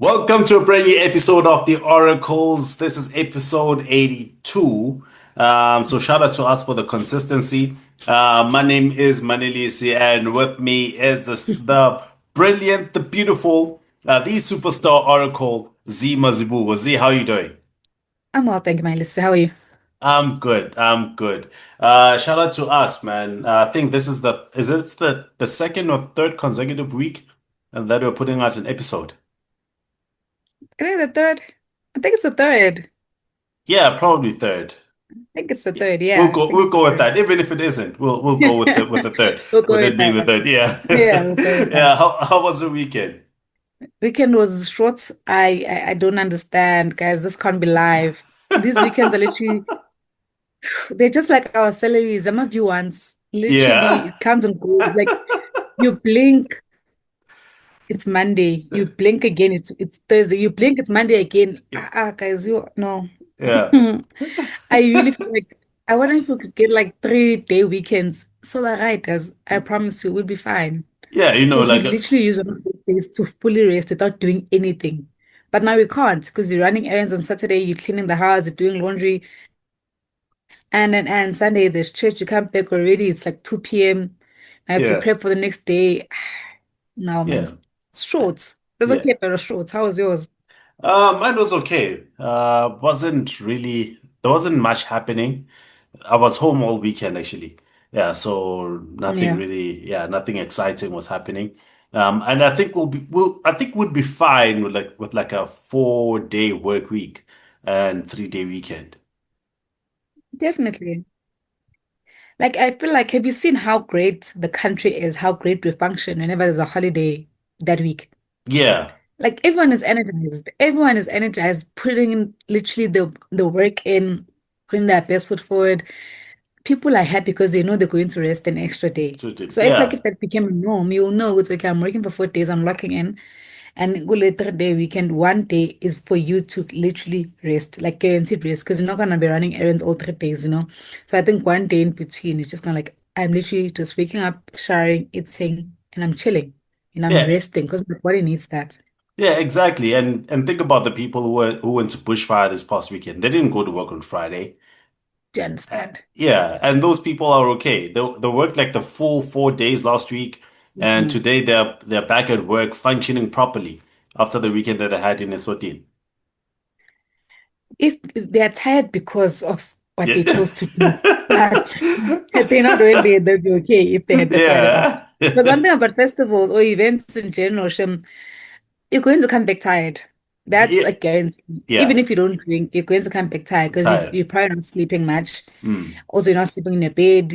Welcome to a brand new episode of the Oracles. This is episode 82. So shout out to us for the consistency. My name is Manelisi, and with me is the brilliant, the beautiful, the superstar Oracle, Zee Mazibu. Zee, how are you doing? I'm well, thank you, Melissa. How are you? I'm good. I'm good. Shout out to us, man. I think this is the second or third consecutive week that we're putting out an episode. I think the third. I think it's the third. Yeah, probably third. I think it's the Yeah, third. Yeah, I think we'll it's the go with third. that. Even if it isn't, we'll go with the third, We'll go with with it being that. the third. Yeah. Yeah, we'll go with that. Yeah. How was the weekend? Weekend was short. I don't understand, guys. This can't be live. These weekends are literally they're just like our salaries. Some of you once literally Yeah. it comes and goes. Like you blink, it's Monday. You blink again, it's Thursday. You blink, it's Monday again. Guys, you no. Yeah. I really feel like I wonder if we could get like 3-day weekends. So we're right, guys. I promise you, we'll be fine. Yeah, Because like we'd literally use one of those days to fully rest without doing anything. But now we can't because you're running errands on Saturday, you're cleaning the house, you're doing laundry, and Sunday there's church. You come back already. It's like 2 p.m. I have to yeah. prep for the next day. No, man, Yeah. it's short. It's Yeah. okay, but it's short. How was yours? Mine was okay. Wasn't really there wasn't much happening. I was home all weekend actually. Yeah, so nothing Yeah, really, yeah, nothing exciting was happening. And I think I think we'd be fine with like a 4-day work week and 3-day weekend. definitely. Like, I feel like, have you seen how great the country is, how great we function whenever there's a holiday that week? Yeah, Like, everyone is energized. Everyone is energized, putting in literally the work in, putting their best foot forward. People are happy because they know they're going to rest an extra day. So, if like yeah, if that became a norm, you'll know it's okay. I'm working for 4 days, I'm locking in. And go later day weekend, one day is for you to literally rest, like guaranteed rest, because you're not gonna be running errands all 3 days. So I think one day in between is just kind of like I'm literally just waking up, showering, eating, and I'm chilling. And I'm yeah, resting because my body needs that. yeah, exactly. And think about the people who went to Bushfire this past weekend. They didn't go to work on Friday. Do you understand? Yeah, and those people are okay. They worked like the full 4 days last week, and Mhm. today they're back at work functioning properly after the weekend that they had in Eswatini. If they're tired because of what they Yeah. chose to do, but they're not doing they'd be okay if they had decided that. Yeah. Because one thing about festivals or events in general, Shem, you're going to come back tired. That's Yeah. a guarantee. Even Yeah. if you don't drink, you're going to come back tired because Tired. you're probably not sleeping much. Mm. Also, you're not sleeping in your bed.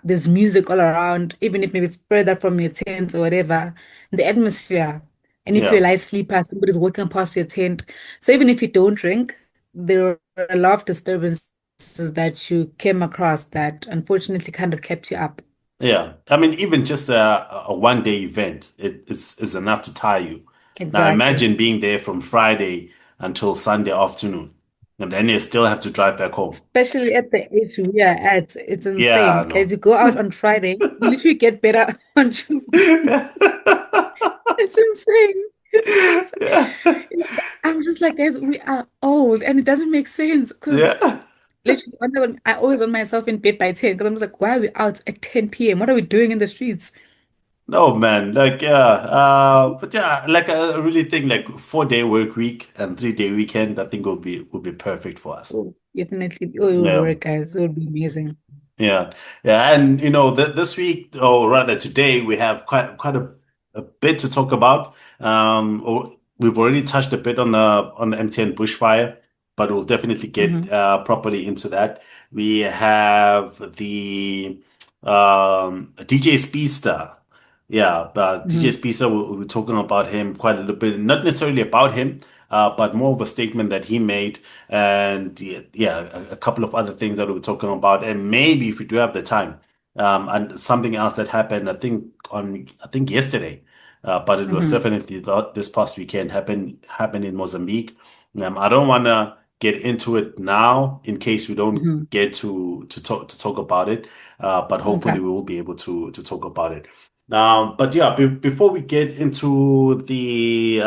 There's music all around, even if maybe it's further from your tent or whatever. The atmosphere. And if you're a Yeah. light sleeper, somebody's walking past your tent. So even if you don't drink, there are a lot of disturbances that you came across that unfortunately kind of kept you up. Yeah. I mean, even just a 1-day event, is enough to tire you. Now Exactly. imagine being there from Friday until Sunday afternoon, and then you still have to drive back home. Especially at the age we are at, it's Yeah, insane. I Guys, know. you go out on Friday, you literally get better on Tuesday. It's insane. It's Yeah. I'm just like, guys, we are old and it doesn't make sense because Yeah. literally I always want myself in bed by 10 because I'm just like, why are we out at 10 p.m.? What are we doing in the streets? No, man. Like, yeah. But yeah, like I really think like 4-day work week and 3-day weekend, I think will be perfect for us. Oh, definitely. Oh, it would Yeah. work, guys. It would be amazing. Yeah. Yeah. And th this week, or rather today, we have quite a bit to talk about. We've already touched a bit on the MTN Bushfire, but we'll definitely get Hmm. properly into that. We have the DJ Speedsta. Yeah, but DJ Hmm. Speedsta, we're talking about him quite a little bit, not necessarily about him, but more of a statement that he made, and yeah, a couple of other things that we were talking about, and maybe if we do have the time, and something else that happened, I think yesterday, but it was Hmm. definitely this past weekend happened in Mozambique. I don't want to get into it now in case we don't Hmm. get to talk about it, but hopefully Okay. we will be able to talk about it. But yeah, before we get into the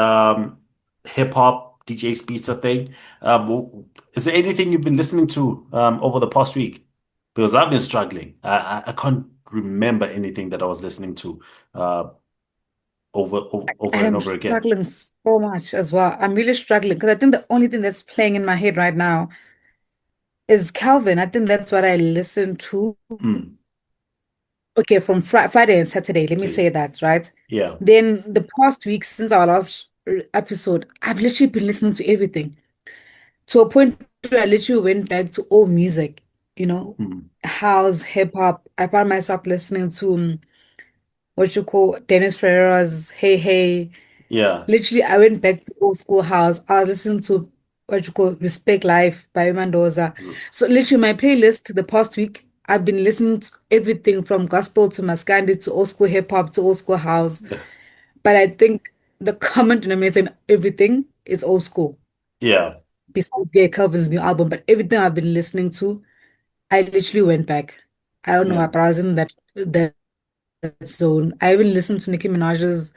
hip-hop DJ Speedsta thing. Is there anything you've been listening to over the past week? Because I've been struggling. I can't remember anything that I was listening to uh, I over and am over again. struggling so much as well. I'm really struggling because I think the only thing that's playing in my head right now is Calvin. I think that's what I listen to. Mm. Okay, from Friday and Saturday, let me Okay. say that, right? Yeah. Then the past week since our last episode, I've literally been listening to everything to a point where I literally went back to old music, you know, Mm. house, hip hop. I found myself listening to what you call Dennis Ferrera's Hey Hey. Yeah. Literally, I went back to old school house. I was listening to what you call Respect Life by Mendoza. So literally my playlist the past week, I've been listening to everything from gospel to Maskandi to old school hip hop to old school house. But I think the common denominator in everything is old school. Yeah. Besides Gay Calvin's new album, but everything I've been listening to, I literally went back. I don't know why, Yeah. but I was in that zone. I even listened to Nicki Minaj's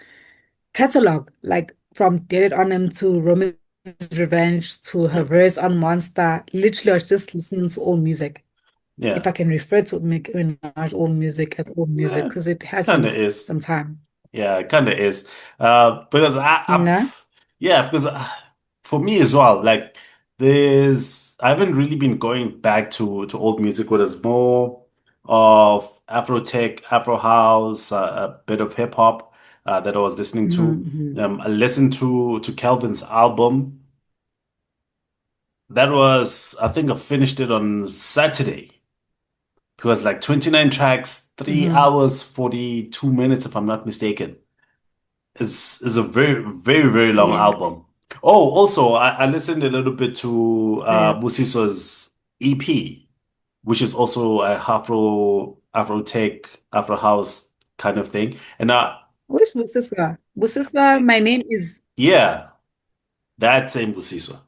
catalog, like from Get It On Him to Roman's Revenge to her Yeah. verse on Monster. Literally, I was just listening to old music. If Yeah. I can refer to Nicki Minaj old music as old music, Yeah. because it has Kind been of is. some time. Yeah, it kind of is. Because No? yeah, because for me as well, like I haven't really been going back to old music where there's more of Afro tech, Afro house, a bit of hip hop that I was listening to. Hmm. I listened to Calvin's album. That was, I think I finished it on Saturday. Because like 29 tracks, three Hmm. hours, 42 minutes, if I'm not mistaken. Is a very, very, very long Yeah. album. Oh, also, I listened a little bit to Yeah. Busiswa's EP, which is also a Afro tech, Afro house kind of thing. And What is Busiswa? Busiswa, my name is. yeah, that same Busiswa.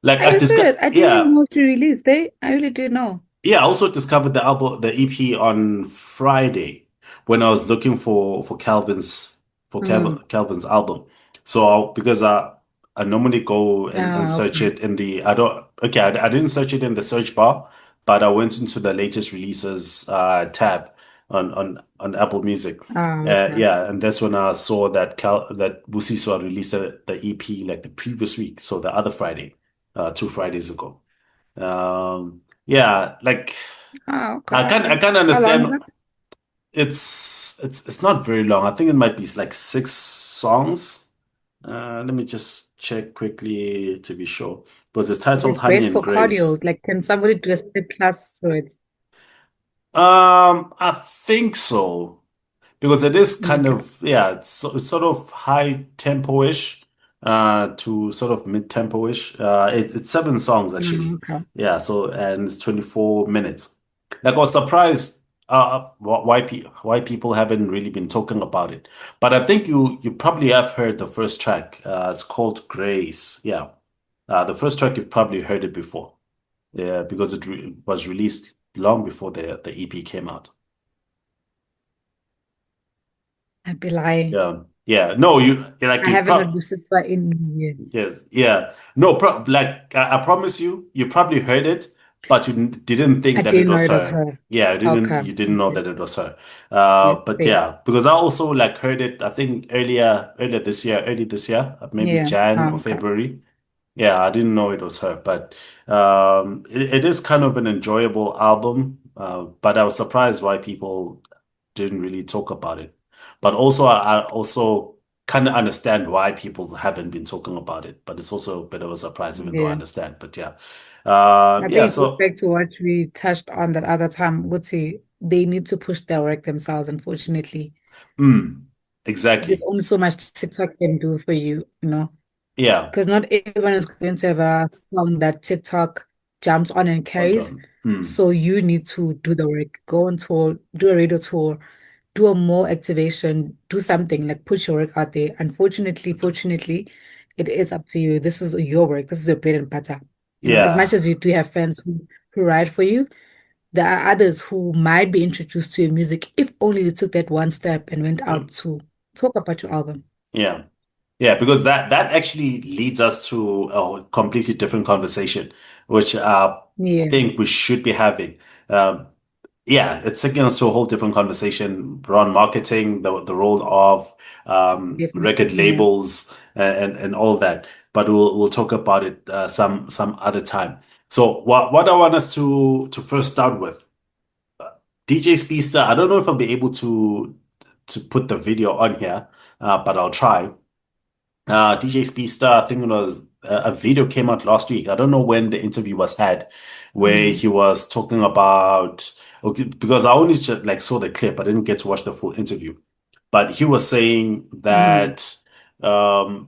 Like Are I you discussed, serious? I didn't yeah. even know she released. I really didn't know. Yeah, I also discovered the album, the EP on Friday when I was looking for Mm. Calvin's album. So because I normally go and Ah, search okay. it in the I don't okay I didn't search it in the search bar, but I went into the latest releases tab on Apple Music. Ah, okay. Yeah, and that's when I saw that Busiswa released the EP like the previous week, so the other Friday, 2 Fridays ago. Yeah, like Ah, okay. I can How long understand. is it? It's not very long. I think it might be like 6 songs. Let me just check quickly to be sure. Because it's Is titled it Honey great and for Grace. cardio? Like, can somebody do a step class to it? I think so. Because it is kind Okay. of yeah, it's sort of high tempo-ish to sort of mid-tempo-ish. It's 7 songs actually. Okay. Yeah, so and it's 24 minutes. Like I was surprised why people haven't really been talking about it. But I think you probably have heard the first track. It's called Grace. Yeah. The first track you've probably heard it before. Yeah, because it was released long before the EP came out. I'd be lying. Yeah. Yeah. No, you like I you haven't heard pro Busiswa in years. yes. Yeah. No, like I promise you probably heard it, but you didn't I think that it didn't know was it was her. her. Yeah, Okay. you didn't know Okay. that it was her. Yeah, But fair. yeah, because I also like heard it, I think early this year, maybe Yeah. Jan or Okay. February. Yeah, I didn't know it was her, but it is kind of an enjoyable album. But I was surprised why people didn't really talk about it. But also, I also kind of understand why people haven't been talking about it. But it's also a bit of a surprise, even though I Yeah. understand. But yeah, I yeah. think it goes So, back to what we touched on that other time. Would say they need to push their work themselves, unfortunately. mm, There's exactly. only so much TikTok can do for you, you know. Yeah. Because not everyone is going to have a song that TikTok jumps on and Hold carries. on. So you need to do the work, go on tour, do a radio tour, do a more activation, do something like put your work out there. Unfortunately, fortunately, it is up to you. This is your work. This is your bread and butter. You know, as Yeah. much as you do have fans who ride for you, there are others who might be introduced to your music if only you took that one step and went out Yeah. to talk about your album. Yeah. Yeah, because that actually leads us to a completely different conversation, which I Yeah, think we should be having. Um, yeah, it's taking us to a whole different conversation around marketing, the role of definitely. record Yeah. labels and all that. But we'll talk about it some other time. So what I want us to first start with, DJ Speedsta. I don't know if I'll be able to put the video on here, but I'll try. DJ Speedsta, I think it was a video came out last week. I don't know when the interview was had, where Mm-hmm. he was talking about, okay, because I only just like saw the clip. I didn't get to watch the full interview, but he was saying Mm-hmm. that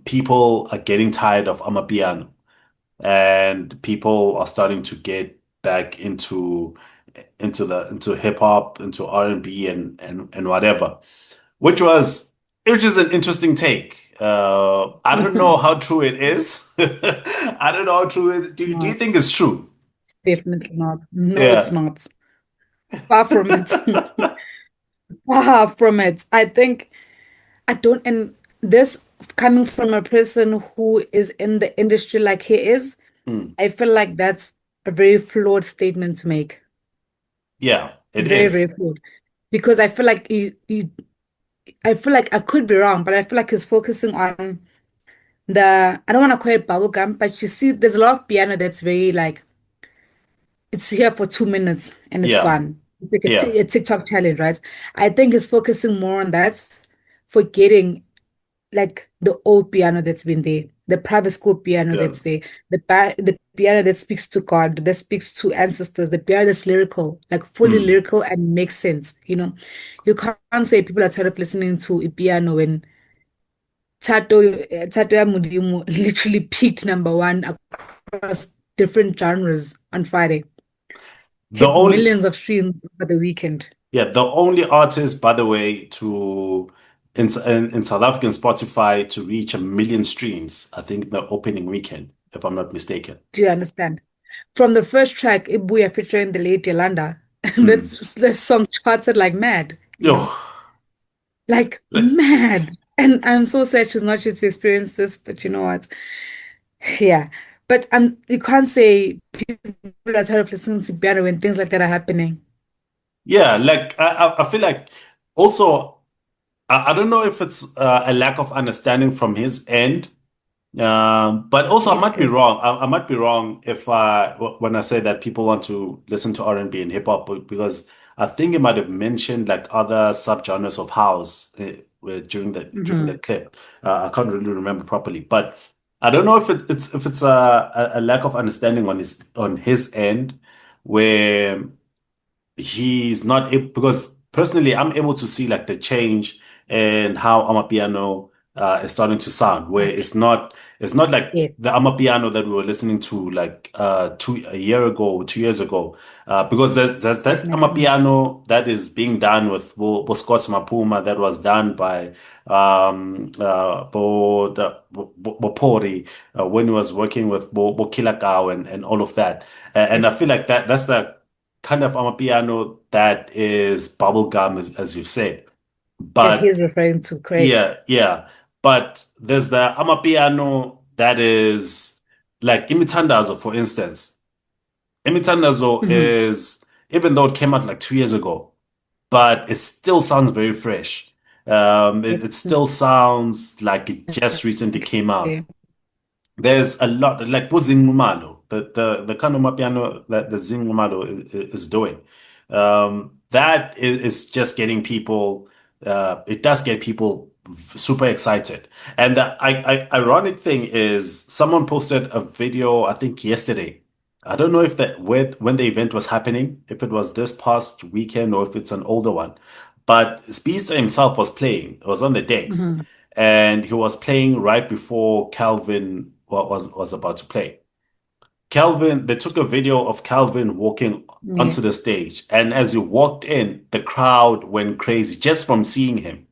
people are getting tired of Amapiano and people are starting to get back into hip hop, into R&B and whatever, which is an interesting take. I don't know how true it is. I don't know how true it. Do you Not. think it's true? It's definitely not. No, it's Yeah. not. Far from it. Far from it. I think I don't, and this coming from a person who is in the industry like he is, Mm. I feel like that's a very flawed statement to make. Yeah, it Very, very is. flawed. Because I feel like I feel like I could be wrong, but I feel like he's focusing on I don't want to call it bubblegum, but you see, there's a lot of piano that's very like, it's here for 2 minutes and it's Yeah, gone. It's like yeah, a TikTok challenge, right? I think he's focusing more on that, forgetting like the old piano that's been there, the private school piano yeah. that's there, the piano that speaks to God, that speaks to ancestors, the piano that's lyrical, like fully Mm. lyrical and makes sense. You can't say people are tired of listening to a piano when Thato ya Modimo literally peaked number one across different genres on Friday, The hit only millions of streams over the weekend. Yeah, the only artist, by the way, to in South African Spotify to reach 1 million streams, I think the opening weekend, if I'm not mistaken. Do you understand? From the first track, Ibuya featuring the late Yolanda, Mm. this song charted like mad, Yo, like mad. And I'm so sad she's not here to experience this, but you know what? Yeah. But you can't say people are tired of listening to piano when things like that are happening. yeah, like I feel like also I don't know if it's a lack of understanding from his end. But also, I It might be is. wrong. I might be wrong if when I say that people want to listen to R&B and hip hop, because I think it might have mentioned like other subgenres of house during the Hmm. clip. I can't really remember properly, but I don't know if it's a lack of understanding on his end, where he's not able, because personally I'm able to see like the change in how Amapiano is starting to sound, where Okay. it's not like Yeah, the Amapiano that we were listening to like a year ago, 2 years ago, because there's that definitely. Amapiano that is being done with Scotts Maphuma, that was done by Bo Pori, when he was working with Bo Kilakau and all of that. And I feel Yes. like that's the kind of Amapiano that is bubblegum, as you've said. That But he's referring to, correct? yeah, yeah. But there's the Amapiano that is like Imithandazo, for instance. Imithandazo Hmm. is, even though it came out like 2 years ago, but it still sounds very fresh. It Definitely. still sounds like it just recently came out. There's a lot like Zingumalo, the kind of mapiano that the Zingumalo is doing. That is just getting people. It does get people super excited. And ironic thing is, someone posted a video, I think yesterday. I don't know if that when the event was happening, if it was this past weekend or if it's an older one. But Speedsta himself was playing. It was on the decks, Hmm. and he was playing right before Calvin was about to play. Calvin, they took a video of Calvin walking Yeah. onto the stage, and as he walked in, the crowd went crazy just from seeing him.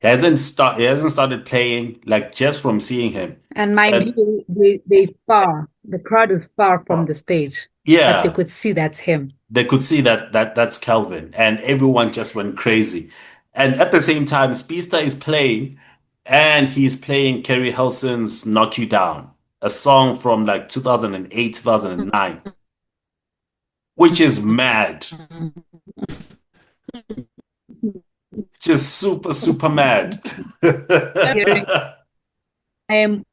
He hasn't started playing, like just from seeing him. And mind And you, the crowd is far from the stage, but they yeah, could see that's him. they could see that's Calvin, and everyone just went crazy. And at the same time, Speedsta is playing. and he's playing Kerry Hilson's "Knock You Down," a song from like 2008, 2009, which is mad, just super, super mad. Hearing, I am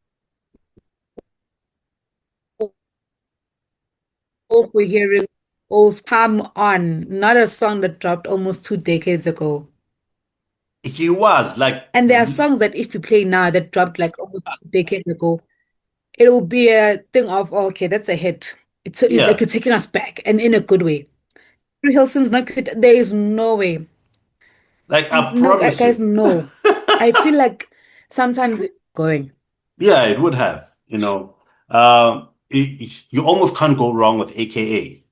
all for hearing "Oh Come On," not a song that dropped almost 2 decades ago. He was like, And there are songs that if you play now that dropped like almost 2 decades ago, it will be a thing of, oh, okay, that's a hit. Like yeah, it's taking us back and in a good way. Hilson's not good. There is no way. like I No, promise guys, you. no. I feel like sometimes going. Yeah, it would have, you almost can't go wrong with AKA,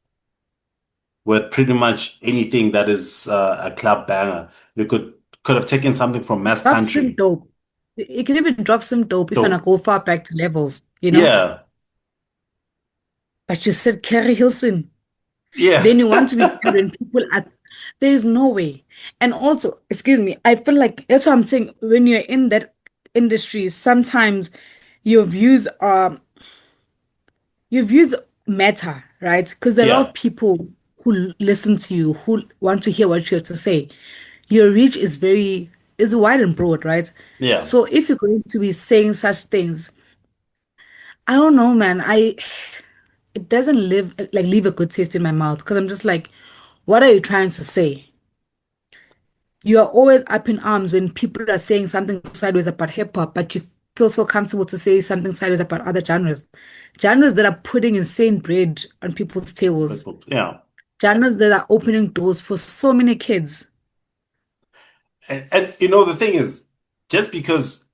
with pretty much anything that is a club banger. You could have taken something from Mass Drop some Country. dope. You can even drop some dope if you wanna So go far back to levels, you know? yeah, But you said Carrie Hilson. yeah, Then you want to be mad when people are there is no way. And also, excuse me, I feel like that's what I'm saying. When you're in that industry, sometimes your views are your views matter, right? Because there are a lot yeah, of people who listen to you, who want to hear what you have to say. Your reach is wide and broad, right? yeah. So if you're going to be saying such things, I don't know, man. It doesn't leave a good taste in my mouth because I'm just like, what are you trying to say? You are always up in arms when people are saying something sideways about hip hop, but you feel so comfortable to say something sideways about other genres. Genres that are putting insane bread on people's tables. Yeah. Genres that are opening doors for so many kids. And the thing is, just because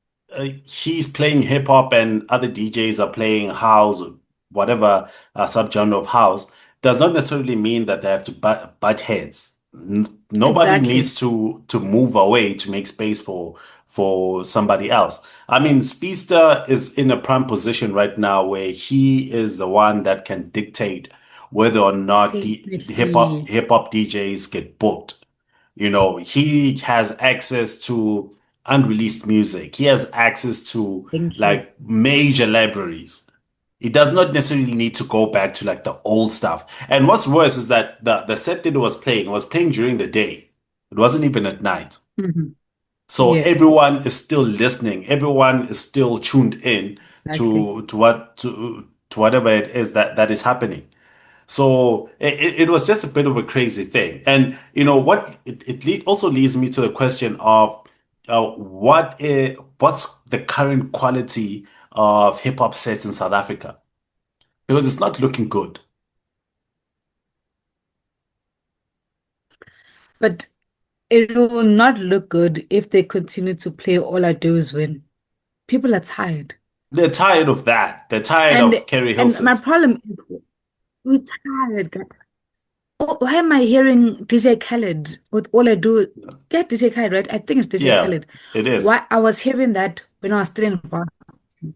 he's playing hip hop and other DJs are playing house or whatever subgenre of house, does not necessarily mean that they have to butt heads. Nobody Exactly. needs to move away to make space for somebody else. I mean, Speedsta is in a prime position right now where he is the one that can dictate whether or not the Definitely. hip hop DJs get booked. He has access to unreleased music. He has access to Thank you. like major libraries. He does not necessarily need to go back to like the old stuff. And what's worse is that the set that it was playing during the day. It wasn't even at night. Mhm. So Yes, everyone is still listening. Everyone is still tuned in exactly. to whatever it is that is happening. So it was just a bit of a crazy thing. And you know what? Also leads me to the question of what's the current quality of hip hop sets in South Africa? Because it's not looking good. But it will not look good if they continue to play All I Do Is Win. People are tired. They're tired of that. They're tired And of Kerry and my Hilson's. problem is we're tired. Oh, why am I hearing DJ Khaled with All I Do? Get DJ Khaled, right? I think it's DJ Yeah, Khaled. it is. Why I was hearing that when I was still in varsity.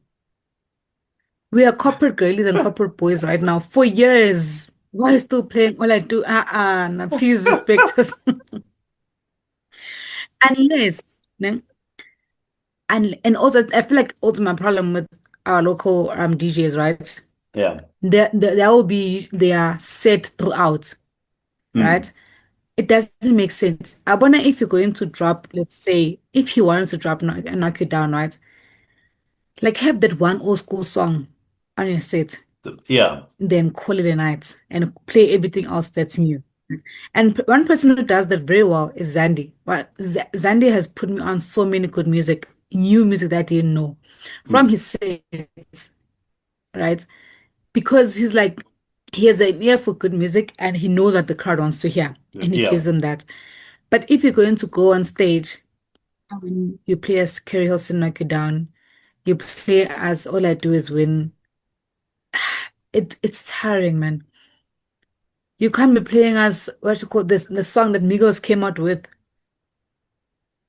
We are corporate girlies and corporate boys right now for years. Why are you still playing All I Do? Nah, please respect us. Unless, ne? And also I feel like also my problem with our local DJs, right? Yeah. There will be they are set throughout, Mm. right? It doesn't make sense. I wonder if you're going to drop, let's say, if you wanted to drop knock you down, right? Like have that one old school song on your set, Yeah. then call it a night and play everything else that's new. And one person who does that very well is Zandy. Well, Zandy has put me on so many good music, new music that I didn't know from Mm. his sets, right? Because he's like, he has an ear for good music and he knows what the crowd wants to hear and he Yeah. gives them that. But if you're going to go on stage and you play as Kerry Hilson knock you down, you play as All I Do Is Win, it's tiring, man. You can't be playing as what you call this the song that Migos came out with.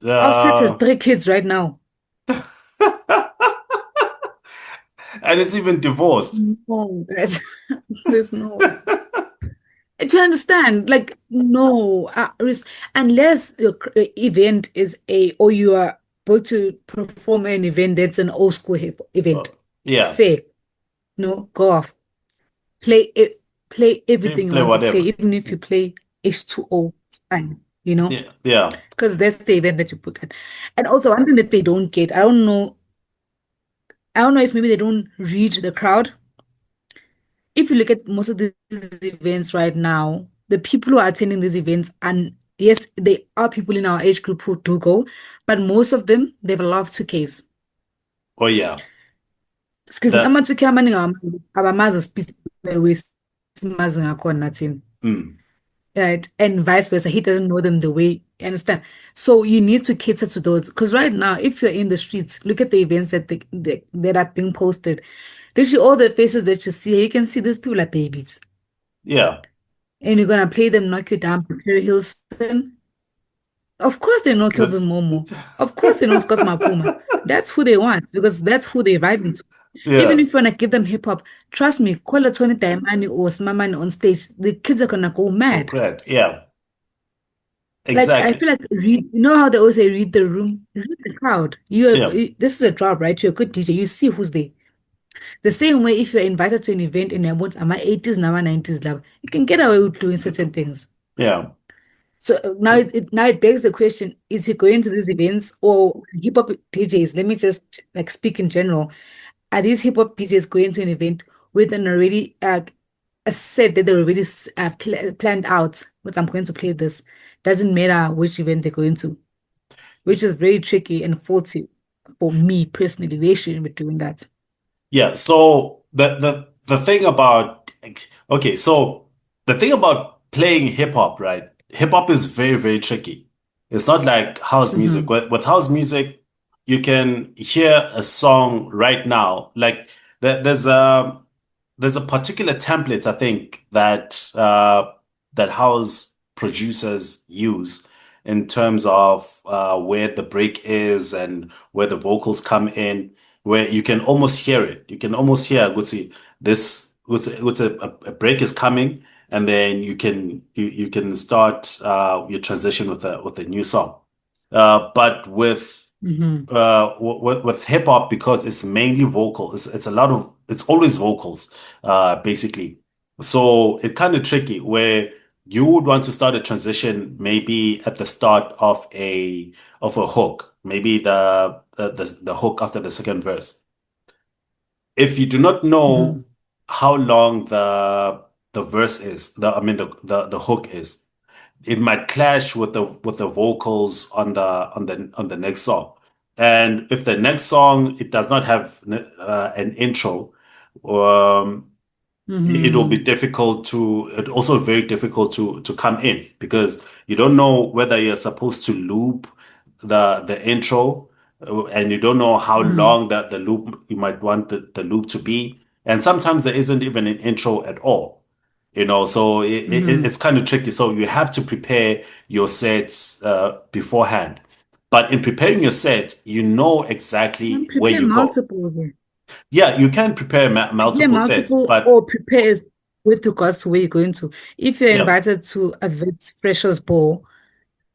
Our set has Uh, 3 kids right now. and it's even divorced. No, guys, there's no way. Do you understand? Like, no, unless your event is a or you are. booked to perform an event that's an old school hip event. Yeah, Fair. No, go off. Play it, play you everything you play want to play, whatever. even if you play H2O, it's fine, you know, Yeah, yeah. because that's the event that you book at. And also one thing that they don't get, I don't know if maybe they don't read the crowd. If you look at most of these events right now, the people who are attending these events, and yes, there are people in our age group who do go, but most of them, they have a lot of 2Ks. Oh yeah. Excuse me, The ama-2K amaningi abamazi simazi ngakhona thina. mm, Right, and vice versa. He doesn't know them the way you understand. So you need to cater to those. Because right now, if you're in the streets, look at the events that are being posted. Literally, all the faces that you see, you can see these people are babies. yeah. And you're gonna play them, knock you down, Perry Hilson. Of course they know The- Kelvin Momo. Of course they know Scotts Maphuma. That's who they want because that's who they vibe into. Even yeah. if you wanna give them hip hop, trust me, call a Tony Diamani or Smamani on stage, the kids are gonna go Oh, mad. correct. Yeah. Like I Exactly. feel like read, you know how they always say read the room, read the crowd. Yeah. This is a job, right? You're a good DJ. You see who's there. The same way if you're invited to an event in about my 80s and my 90s love, you can get away with doing certain things. Yeah. So now it begs the question, is he going to these events or hip hop DJs? Let me just like speak in general. Are these hip hop DJs going to an event with an already a set that they already planned out? But I'm going to play this. Doesn't matter which event they're going to, which is very tricky and faulty for me personally. They shouldn't be doing that. Yeah, so the thing about okay, so the thing about playing hip hop, right? Hip hop is very, very tricky. It's not like house music. Hmm. With house music, you can hear a song right now. Like there's a particular template I think that that house producers use in terms of where the break is and where the vocals come in, where you can almost hear it. You can almost hear, Gutsi, this a break is coming, and then you can start your transition with a new song. But Hmm. with hip hop, because it's mainly vocal, it's a lot of it's always vocals, basically. So it's kind of tricky where you would want to start a transition maybe at the start of a hook, maybe the hook after the second verse. If you do not know Hmm. how long the verse is, I mean the hook is, it might clash with the vocals on the next song. And if the next song it does not have an intro, um, it'll be Hmm. difficult to it also very difficult to come in because you don't know whether you're supposed to loop the intro, and you don't know how Hmm. long that the loop you might want the loop to be, and sometimes there isn't even an intro at all, so Hmm. it's kind of tricky. So you have to prepare your sets beforehand. But in preparing your set, you know exactly And where prepare you go. multiple again. Yeah, you can prepare Prepare multiple sets, multiple but or prepare with regards to where you're going to. If you're yeah, invited to a Vets Freshers Ball,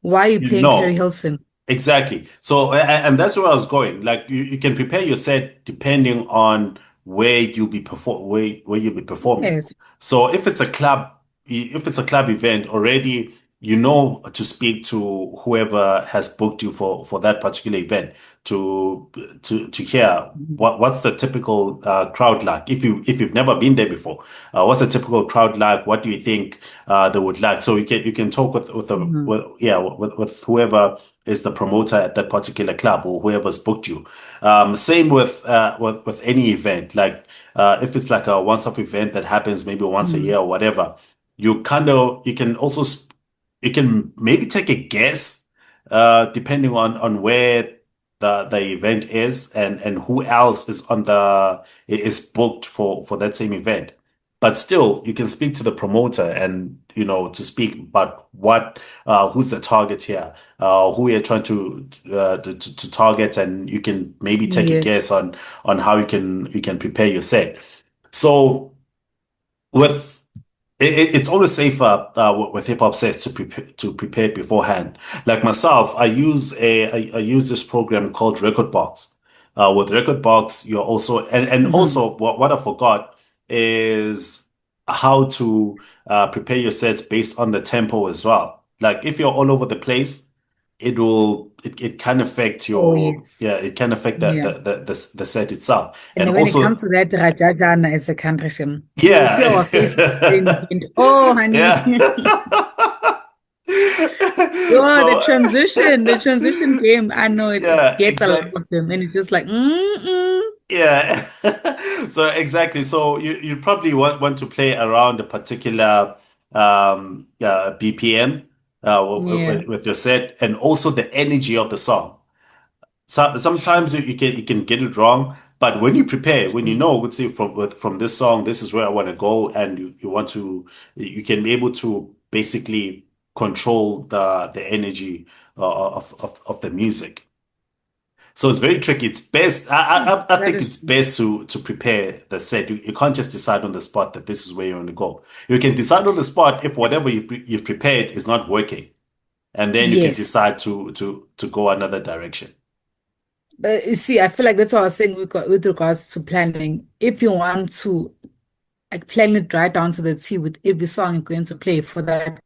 why are you you playing Carrie know. Hilson? Exactly. So, and that's where I was going. Like you can prepare your set depending on where you'll be performing. Yes. So if it's a club event already, you know to speak to whoever has booked you for that particular event to to hear what's the typical crowd like. If you've never been there before, what's the typical crowd like? What do you think they would like? So you can talk Mhm. with whoever is the promoter at that particular club or whoever's booked you. Same with any event. Like if it's like a once-off event that happens maybe once a Mhm. year or whatever, you can also you can maybe take a guess depending on where the event is and who else is is booked for that same event. But still, you can speak to the promoter and to speak about who's the target here, who you're trying to target, and you can maybe take a Yes. guess on how you can prepare your set. So with it's always safer with hip hop sets to prepare beforehand. Like myself, I use this program called Record Box. With Record Box, you're also and Hmm. also what I forgot is how to prepare your sets based on the tempo as well. Like if you're all over the place, it can affect Oh, your yes. yeah, it can affect Yeah. the set itself. And And then when it comes also to that, Rajajana is a country. You will see our faces yeah. going, oh, honey. Yeah. Oh, So the transition game, I know it yeah, gets a lot exactly. of them, and it's just like, mm-mm. Yeah. So exactly. So you probably want to play around a particular BPM Yeah. with your set and also the energy of the song. So sometimes you can get it wrong, but when you prepare, when you True. know, let's say from this song, this is where I want to go, and you want to, you can be able to basically control the energy of the music. So it's very tricky. It's best. I That think is it's true. best to prepare the set. You can't just decide on the spot that this is where you want to go. You can decide on the spot if whatever you've prepared is not working, and then you can Yes. decide to go another direction. But you see, I feel like that's what I was saying with regards to planning. If you want to like plan it right down to the T with every song you're going to play for that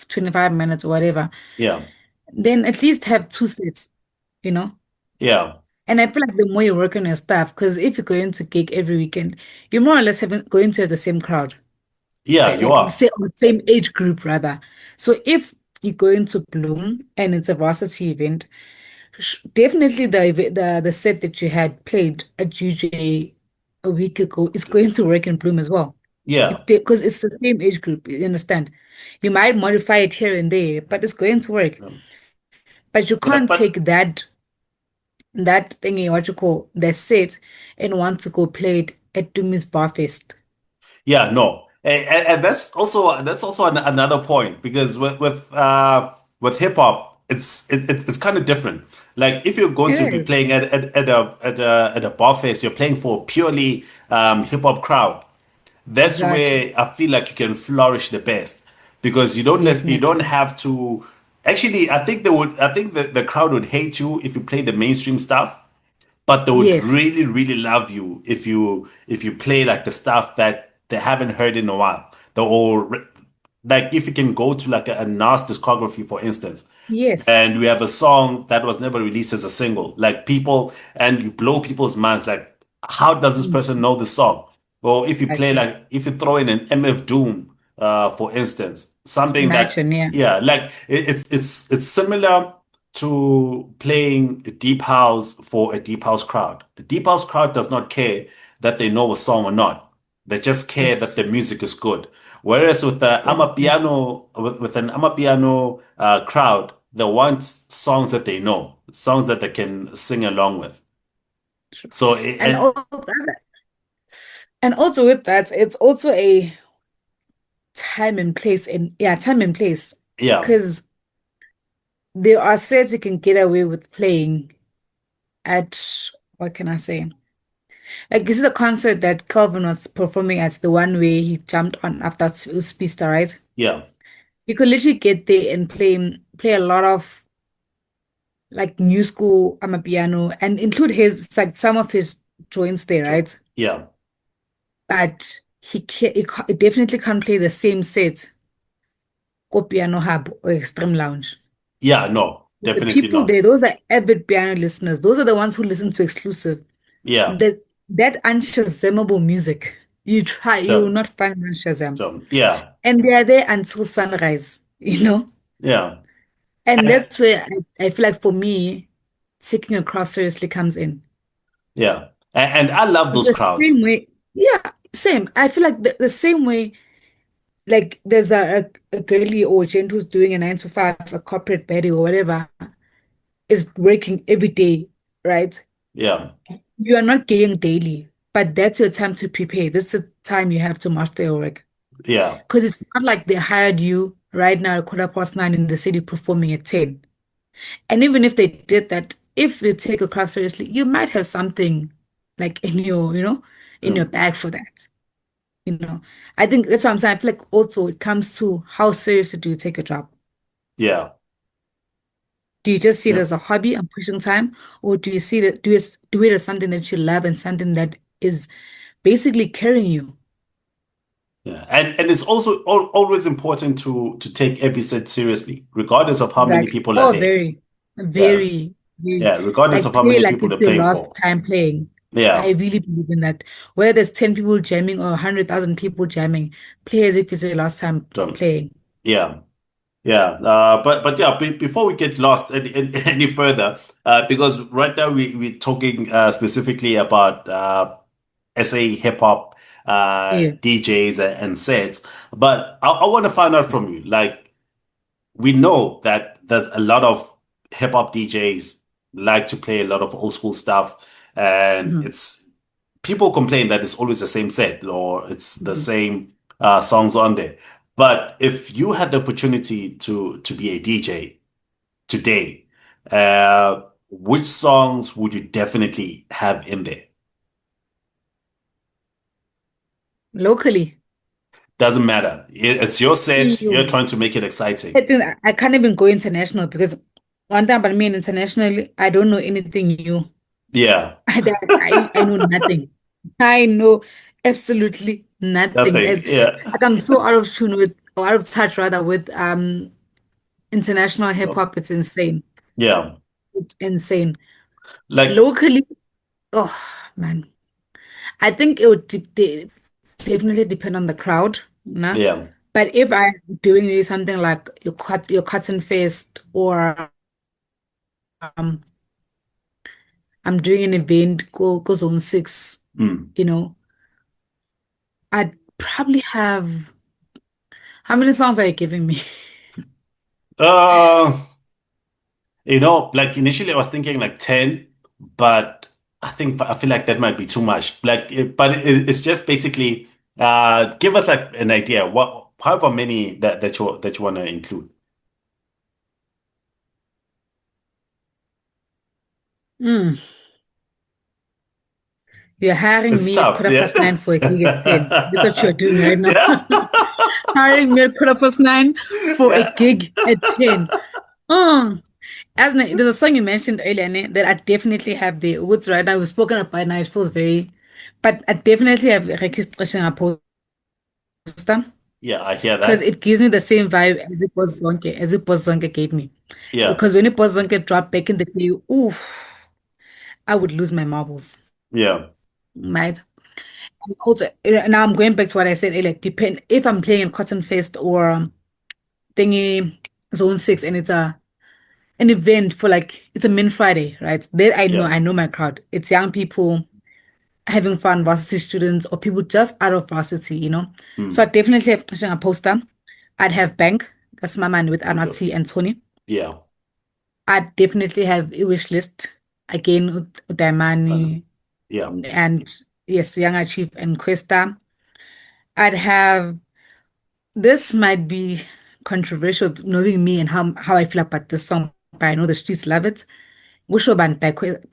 25 minutes or whatever, Yeah. then at least have two sets, you know? Yeah. And I feel like the more you work on your stuff, because if you're going to gig every weekend, you're more or less going to have the same crowd, Yeah, you like are. same age group rather. So if you go into Bloom and it's a varsity event, definitely the set that you had played at UJ a week ago is going to work in Bloom as well. It's Yeah. because it's the same age group, you understand? You might modify it here and there, but it's going to work. But you Yeah, can't but take that thingy, what you call the set, and want to go play it at Dumi's Bar Fest. yeah, no. And that's also another point because with hip hop, it's kind of different. Like if you're going It to be is. playing at a bar fest, you're playing for a purely hip hop crowd. That's Exactly. where I feel like you can flourish the best because you don't Definitely. have to. Actually, I think that the crowd would hate you if you play the mainstream stuff, but they would Yes. really, really love you if you play like the stuff that they haven't heard in a while. The or like if you can go to like a Nas discography, for instance, Yes. and we have a song that was never released as a single, like people, and you blow people's minds, like how does this person Mhm. know this song? Or if you play Exactly. like if you throw in an MF Doom, for instance, something that Imagine, yeah. yeah, like it's similar to playing deep house for a deep house crowd. The deep house crowd does not care that they know a song or not. They just care that It's the music is good. Whereas with the yeah. Amapiano, with an Amapiano crowd, they want songs that they know, songs that they can sing along with. True. So, And and also and also with that, it's also a time and place and yeah, time and place. yeah, Because there are sets you can get away with playing at what can I say? Like this is the concert that Calvin was performing at, the one where he jumped on after Speedsta, right? yeah, You could literally get there and play a lot of like new school Amapiano and include his like some of his joints there, sure, right? yeah, But he definitely can't play the same set go Piano Hub or Extreme Lounge. yeah, no, The definitely people not. there, those are avid piano listeners. Those are the ones who listen to exclusive. Yeah, That unshazamable music. You will so, not find it on Shazam. yeah, And they are there until sunrise, you know? yeah, And and, that's where I feel like for me, taking a crowd seriously comes in. yeah, and I love those The crowds. same way, yeah, same. I feel like the same way, like there's a girly or gent who's doing a 9 to 5, a corporate baddie or whatever, is working every day, right? Yeah, You are not getting daily, but that's your time to prepare. This is the time you have to master your work. yeah, Because it's not like they hired you right now at 9:15 in the city performing at 10. And even if they did that, if you take a craft seriously, you might have something like in your, in your mm, bag for that. you know. I think that's what I'm saying. I feel like also it comes to how seriously do you take a job? Yeah. Do you just see it Yeah. as a hobby and pushing time, or do you see it do it as something that you love and something that is basically carrying you? Yeah. And it's also always important to take every set seriously, regardless of how many Exactly. people are Oh, there. very, Yeah. very, very. Yeah. Regardless of Like how play many like people it's they're your playing last for. time playing. I Yeah. really believe in that. Whether there's 10 people jamming or 100,000 people jamming, play as if it's your last time So, playing. yeah. Yeah, but yeah, before we get lost any further, because right now we're talking specifically about SA hip hop Yeah. DJs and sets, but I want to find out from you. Like, we know that there's a lot of hip hop DJs like to play a lot of old school stuff, and Mhm, it's people complain that it's always the same set or it's the mhm. same songs on there. But if you had the opportunity to be a DJ today, which songs would you definitely have in there? Locally. Doesn't matter. It's your set. You're You. trying to make it exciting. I think I can't even go international because one thing about me and internationally, I don't know anything new. Yeah, I know nothing. I know absolutely nothing. nothing. As Yeah, like I'm so out of tune with or out of touch rather with international hip no. hop. It's insane. Yeah. It's insane. Like, Locally, oh man. I think it would definitely depend on the crowd, nah? yeah. But if I'm doing really something like your cotton fest or um I'm doing an event go zone six, Mm. you know, I'd probably have how many songs are you giving me? Uh, like initially I was thinking like 10, but I feel like that might be too much. Like, but it's just basically give us like an idea what however many that you want to include. Mm, you're hiring It's me at tough, quarter yeah. past nine for a gig at 10. That's what you're doing right now. Yeah. Hiring me at quarter past nine for a Yeah. gig at 10. Oh, there's a song you mentioned earlier ne, that I definitely have the woods right now. We've spoken about it now. It feels very, but I definitely have registration a poster Yeah, I hear because that. it gives me the same vibe as it was Zonke gave me. Yeah. Because when it was Zonke dropped back in the day, oof, I would lose my marbles, Yeah. right? And also, now I'm going back to what I said earlier. Depend if I'm playing in Cotton Fest or thingy Zone 6 and it's an event for like it's a Min Friday, right? There Yeah. I know my crowd. It's young people having fun, varsity students or people just out of varsity, you know. So I Mm. definitely have a poster. I'd have Bank, that's my man with Okay. Anati and Tony. Yeah. I'd definitely have a wish list again with Uh, Daimani yeah. and yes, Younger Chief and Kwesta. I'd have this might be controversial knowing me and how I feel about this song, but I know the streets love it. Gushoban by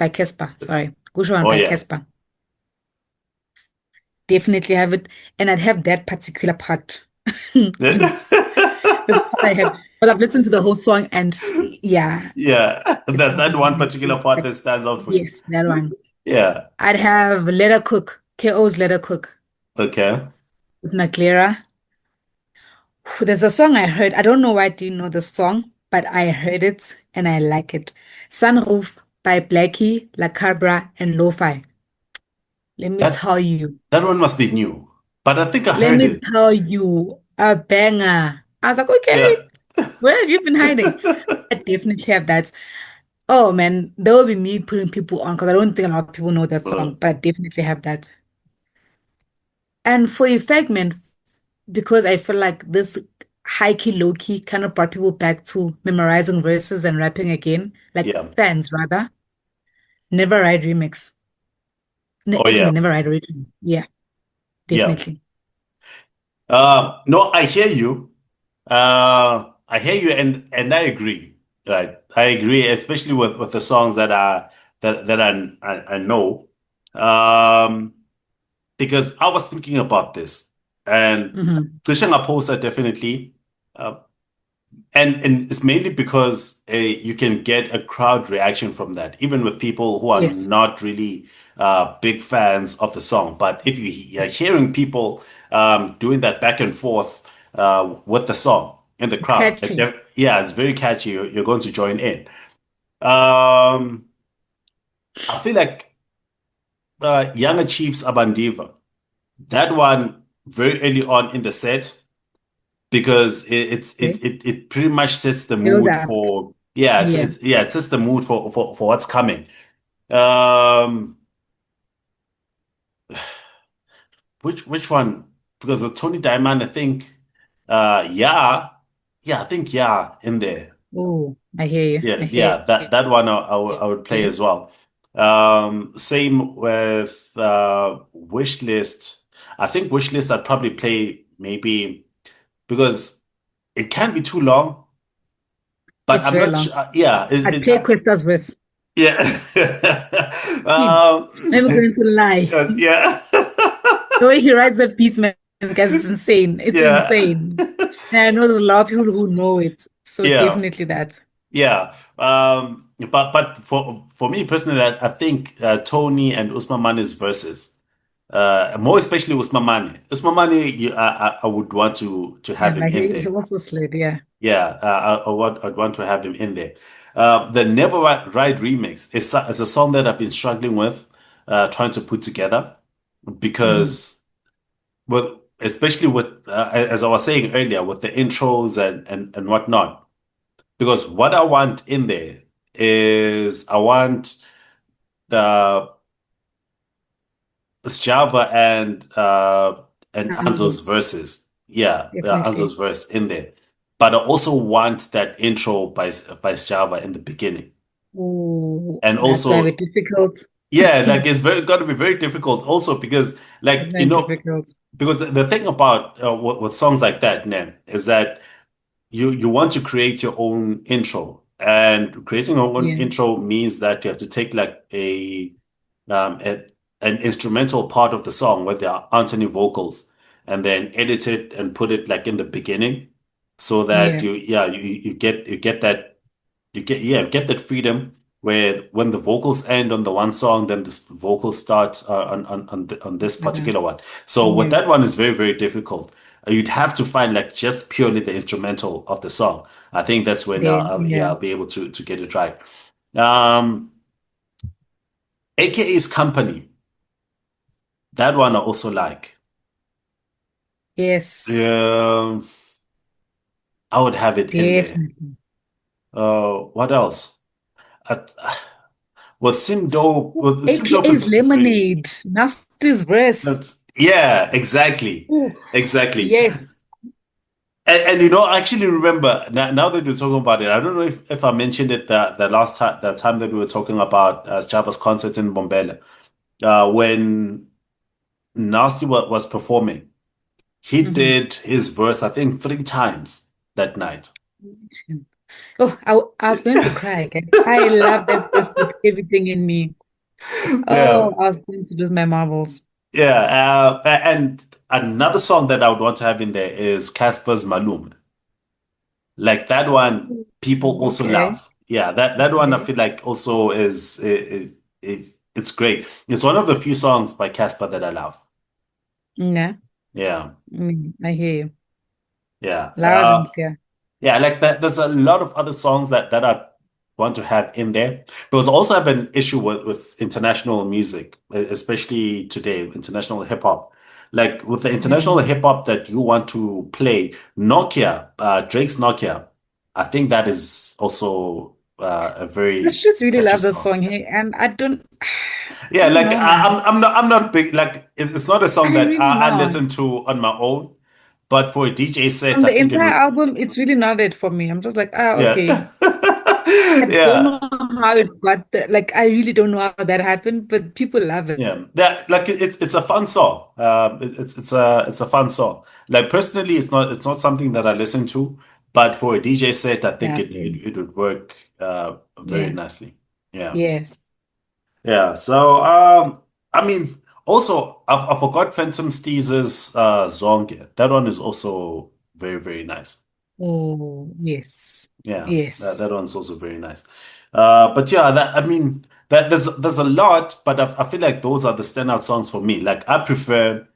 Kespa. Sorry. Gushoban Oh by yeah. Kespa. Definitely have it. And I'd have that particular part in it. That's what I have. But I've listened to the whole song and yeah, Yeah. it's There's that one particular definitely part like, that stands out for you. yes, that one. Yeah. I'd have Let Her Cook, KO's Let Her Cook Okay. with Naclara. There's a song I heard. I don't know why I didn't know the song, but I heard it and I like it. Sunroof by Blackie, La Cabra, and Lo-Fi. Let me That tell you. that one must be new. But I think I Let heard me it. tell you, a banger. I was like, okay, Yeah. where have you been hiding? I definitely have that. Oh man, that will be me putting people on because I don't think a lot of people know that Uh, song, but I definitely have that. And for effect, man, because I feel like this high key, low key kind of brought people back to memorizing verses and rapping again, like yeah. fans rather. Never Ride remix. Oh Actually, yeah. Never Ride original. Yeah, Yeah. definitely. No, I hear you, and I agree. Right, I agree, especially with the songs that I know. Um, because I was thinking about this. And Mm-hmm. Krishna Posa definitely. Uh, and it's mainly because you can get a crowd reaction from that, even with people who are Yes. not really big fans of the song. But if are Yes. hearing people doing that back and forth with the song in the crowd, Catchy. yeah, it's very catchy. You're going to join in. Um, I feel like Younger Chiefs Abandiva, that one very early on in the set. Because Okay. it pretty much sets the Build mood up. for yeah Yeah. it's yeah it sets the mood for what's coming. Um, which one? Because of Tony Diamond, I think yeah, I think yeah in there. Oh, I hear you. I hear That one I would play you. as well. Same with Wish List. I think Wish List I'd probably play maybe because it can be too long, but It's I'm very not long. sure. Yeah, I'd play Kwesta's verse. yeah. Hmm. Never going to lie. Yeah. The way he writes that beats, man, guys, it's insane. It's Yeah. insane. And I know there's a lot of people who know it. So Yeah. definitely that. Yeah. But for me personally, I think Tony and Usman Mane's verses, more especially Usman Mane. Usman Mane, I would want to Yeah, have him like in he there. also slid, yeah. Yeah, I'd want to have him in there. The Never Ride remix is a song that I've been struggling with, trying to put together Hmm. because with especially with as I was saying earlier with the intros and whatnot. Because what I want in there is I want the Java and Anzo, Anzo's verses. Yeah, Anzo's definitely. verse in there. But I also want that intro by Java in the beginning. Oh, And that's why we're also, difficult. yeah, like it's very got to be very difficult also because That's like very difficult. because the thing about with songs like that, Nan, is that you want to create your own intro, and creating your own Yeah, intro means that you have to take like um a, an instrumental part of the song where there aren't any vocals, and then edit it and put it like in the beginning, so that yeah, you get that get that freedom where when the vocals end on the one song, then the vocals start on this particular one. So with yeah. that one is very difficult. You'd have to find like just purely the instrumental of the song. I think that's when Yeah. I'll be able to get it right. Um, AKA's Company, that one I also like. Yes, Um, I would have it in there. definitely. What else? Uh, Simdo AKA's is very. Lemonade. Nasty's verse. Yeah, exactly. Oh, Exactly. yes. And you know, I actually remember now that we're talking about it, I don't know if I mentioned it the last time the time that we were talking about Java's concert in Bombele, when Nasty was performing. He Hmm. did his verse, I think, 3 times that night. Oh, I was going to cry. Okay? I love that verse with everything in me. Yeah. Oh, I was going to lose my marbles. Yeah. And another song that I would want to have in there is Casper's Malum. Like that one, people also Okay. love. Yeah, that one I Okay. feel like also is it's great. It's one of the few songs by Casper that I love. Yeah. Yeah, I hear you. yeah, Loud and clear. yeah. Like that. There's a lot of other songs that I want to have in there. Because I also have an issue with international music, especially today, international hip hop. Like with the international Yeah. hip hop that you want to play, Nokia, Drake's Nokia. I think that is also a I very just really catchy love this song. song. Hey, and I Yeah, don't like know, man. I'm not big like it's not a song I that really I not. listen to on my own, but for a DJ set, From I the think it entire would. album, it's really not it for me. I'm just like, Yeah, okay. I don't yeah, know how it got there. Like, I really don't know how that happened, but people love it. yeah. That like it's a fun song. It's a fun song. Like personally, it's not something that I listen to, but for a DJ set, I think Yeah, same. it would work very Yeah. nicely. Yeah. Yes. Yeah. So I mean, Also, I forgot Phantom Steez's Zonke. That one is also very, very nice. Oh, yes. Yeah, Yes. that one's also very nice. But yeah, that I mean that there's a lot, but I feel like those are the standout songs for me. Like I prefer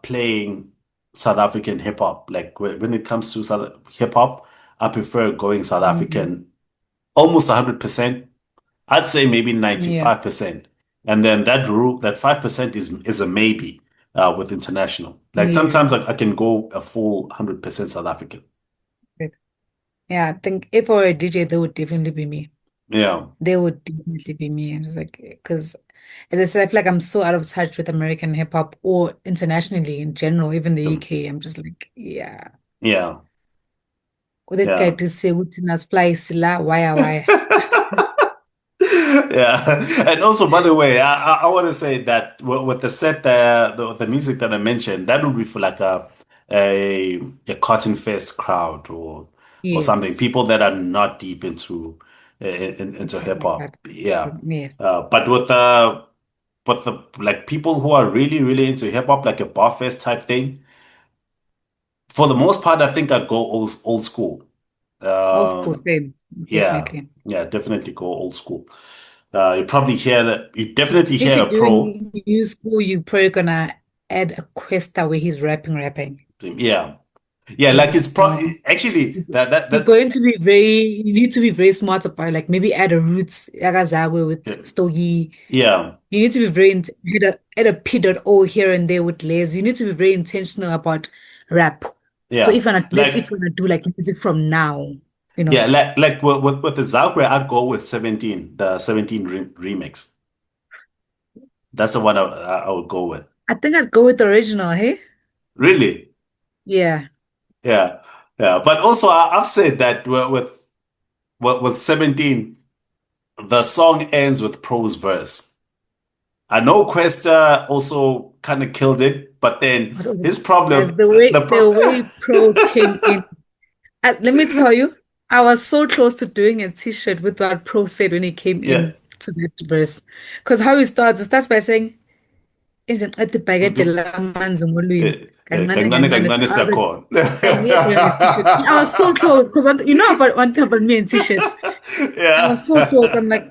playing South African hip hop. Like when it comes to South hip hop, I prefer going South Mm, African almost 100%. I'd say maybe yeah. 95%. And then that rule, that 5% is a maybe with international. Like Yeah. sometimes I can go a full 100% South African. Good. Yeah, I think if I were a DJ, they would definitely be me. Yeah. They would definitely be me. It's like, because as I said, I feel like I'm so out of touch with American hip hop or internationally in general, even the Um, UK. I'm just like, yeah. Yeah. With that guy Yeah. to say, "Utina splice la wire." Yeah. And also, by the way, I want to say that with the set, the music that I mentioned, that would be for like a Cotton Fest crowd or something. Yes. People that are not deep into Something hip like hop. that. Yeah. Yes. But with the like people who are really, really into hip hop, like a bar fest type thing, for the most part, I think I'd go old school. Old school, Um, same. yeah, Definitely. yeah, definitely go old school. You definitely If hear you're a pro. doing new school, you're probably gonna add a Kwesta where he's rapping. Yeah, yeah, like You it's pro know, actually you're going to be you need to be very smart about it. Like maybe add a roots, Yagazawe with Stogie. yeah, You need to be very, add a P.O here and there with layers. You need to be very intentional about rap. So yeah, if like you're gonna do like music from now, you yeah, know, like with the Zagwe, I'd go with 17, the 17 remix. That's the one I would go with. I think I'd go with the original, hey? Really? Yeah. Yeah, yeah. But also, I've said that with 17, the song ends with prose verse. I know Kwesta also kind of killed it, but then But oh, his as problem, the the pro way Pro came in, let me tell you, I was so close to doing a t-shirt with what Pro said when he came yeah, in to that verse. Because how he starts by saying, "Izinqeda ibhakede lamanzi emolweni, kancane kancane kancane kancane saqala siyakhona. sayedwa nge-t-shirt." I was so close because you know about one thing about me and t-shirts. I Yeah. was so close. I'm like,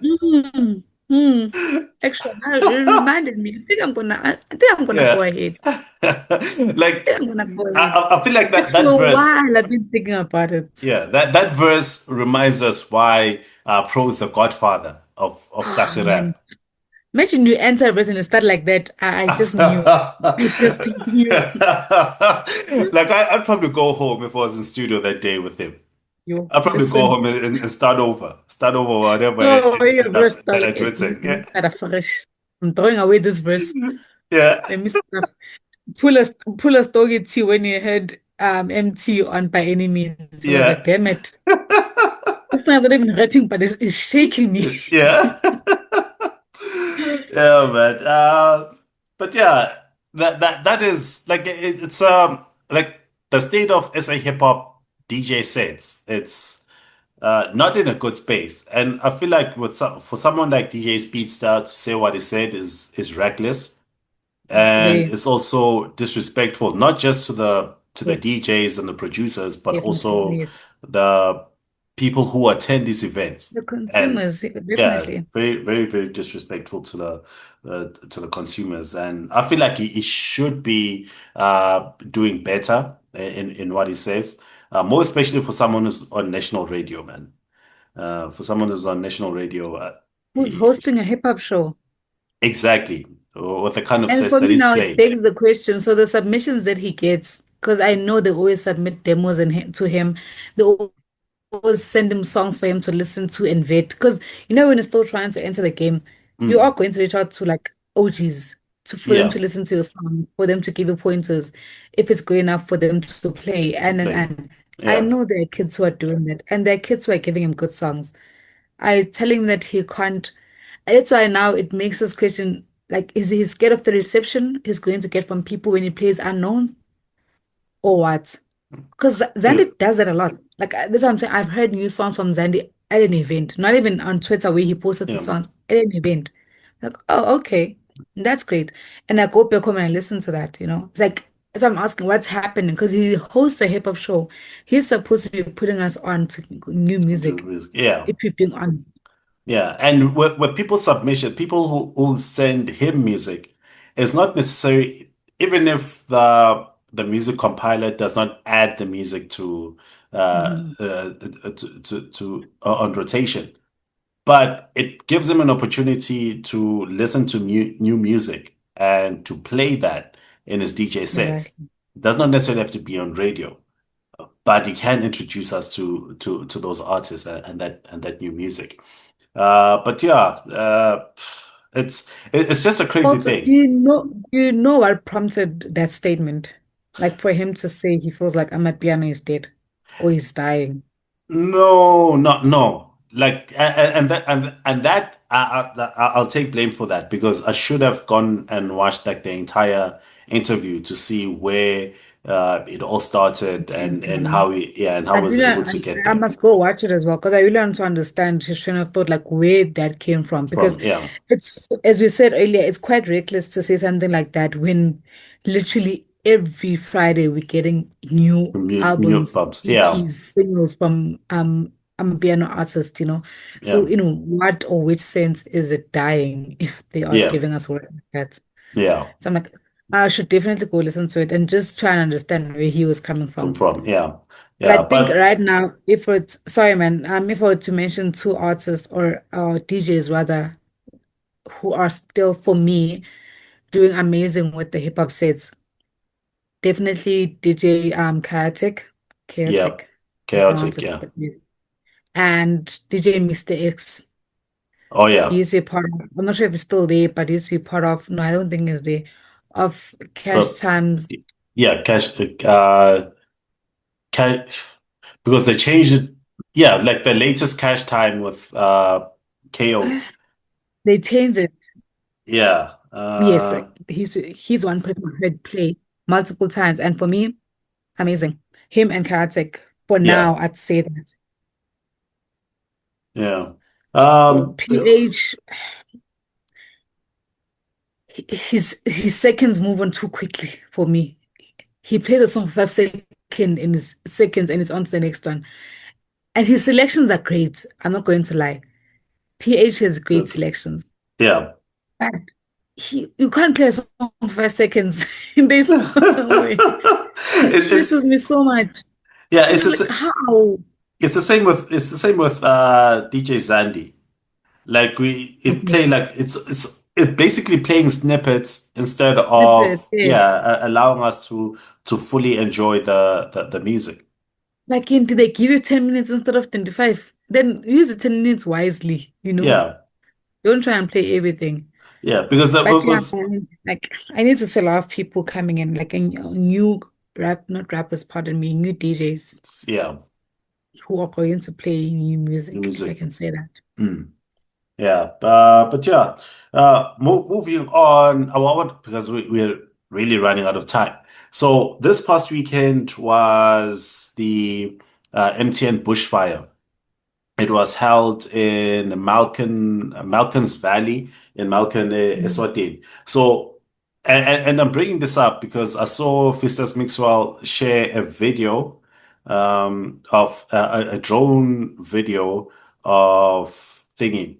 Actually, now it reminded me. I think I'm gonna go Yeah. ahead. Like I'm gonna go ahead. I feel like Like for that a verse, while, I've been thinking about it. yeah, that verse reminds us why Pro is the godfather of Oh Kasi man, rap. imagine you enter a verse and you start like that. I just knew. I just knew. Like I'd probably go home if I was in studio that day with him. You I'd probably go listen. home and start over whatever No, your verse that started. I'd written. Let me start afresh. I'm throwing away this verse. Yeah. Let me start. Pull a story T when you heard MT on By Any Means. I was like, Yeah. damn it. This thing is not even rapping, but it's shaking me. Yeah. Yeah, man. But yeah, that is like it's like the state of SA hip hop DJ sets. It's not in a good space, and I feel like for someone like DJ Speedsta to say what he said is reckless. And Very, it's also disrespectful, not just to the yes, DJs and the producers, but definitely. also Yes. the people who attend these events. The And consumers, yeah, definitely. very, very, very disrespectful to the consumers. And I feel like he should be doing better in what he says, more especially for someone who's on national radio, man. For someone who's on national radio, Who's he, hosting a hip hop show? exactly, with the kind of And sets for that me he's now, it playing. begs the question. So the submissions that he gets, because I know they always submit demos to him, they always send him songs for him to listen to and vet. Because you know when you're still trying to enter the game, you are Mm. going to reach out to like OGs for them Yeah, to listen to your song, for them to give you pointers, if it's good enough for them to play. to play. And I Yeah. know there are kids who are doing that, and there are kids who are giving him good songs. I tell him that he can't. That's why now it makes us question, like, is he scared of the reception he's going to get from people when he plays unknowns or what? Because Yeah. Zandi does that a lot. Like, that's what I'm saying. I've heard new songs from Zandi at an event, not even on Twitter where he posted the Yeah. songs at an event. Like, oh, okay. That's great. And I go back home and I listen to that, It's like, as I'm asking what's happening, because he hosts a hip-hop show. He's supposed to be putting us on to new music, Yeah. if we're being honest. Yeah, and with people's submission, people who send him music, it's not necessary, even if the music compiler does not add the music to Mhm. on rotation, but it gives him an opportunity to listen to new music and to play that in his DJ sets. Exactly. It does not necessarily have to be on radio, but he can introduce us to those artists and that new music. But yeah, it's just a crazy Also, thing. do you know what prompted that statement? Like for him to say he feels like Amapiano is dead or he's dying. No, no. Like and that I'll take blame for that because I should have gone and watched like the entire interview to see where it all started and how he yeah and how I he was really, able to get I there must go watch it as well because I really want to understand his train of thought, like where that came from. Because from yeah it's, as we said earlier, it's quite reckless to say something like that when literally every Friday we're getting new new albums, pubs yeah EPs, singles from piano artists, yeah So, what or which sense is it dying if they are yeah giving us work like that? yeah So I'm like, I should definitely go listen to it and just try and understand where he was coming from. from yeah But I yeah think but right now, if it's sorry, man, if I were to mention two artists or DJs rather, who are still for me doing amazing with the hip hop sets, definitely DJ yeah Chaotic, I pronounce chaotic it, yeah and DJ Mr. X. oh He yeah used to be part of, I'm not sure if he's still there, but he used to be part of, no, I don't think he's there, of Cash but Times. yeah cash because they changed it. Yeah, like the latest cash time with KO. They changed it. Yeah. Yes, like, he's one person I heard play multiple times, and for me, amazing. Him and Karate. For Yeah. now, I'd say that. Yeah. Well, Um PH, his seconds move on too quickly for me. He plays a song for 5 seconds in his seconds, and it's on to the next one. And his selections are great. I'm not going to lie. PH has great selections. yeah. But you can't play a song for 5 seconds. There's no way. It It's stresses me so much. yeah, Because I'm like, how? it's the same with DJ Zandy. Like we it Okay. play like it basically playing snippets instead Snippet, of yeah, yes. allowing us to fully enjoy the music. Like, do they give you 10 minutes instead of 25? Then use the 10 minutes wisely. Yeah. Don't try and play everything. Yeah, because that But yeah, was man, like, I need to see a lot of people coming in, like, new not rappers, pardon me, new DJs yeah, who are going to play new music, if I music. can say that. Mm. Yeah, but yeah, moving on, I want because we're really running out of time. So this past weekend was the MTN Bushfire. It was held in Malken's Valley in Malken, Mm. Eswatini. So, and I'm bringing this up because I saw Fistas Mixwell share a video of a drone video of thingy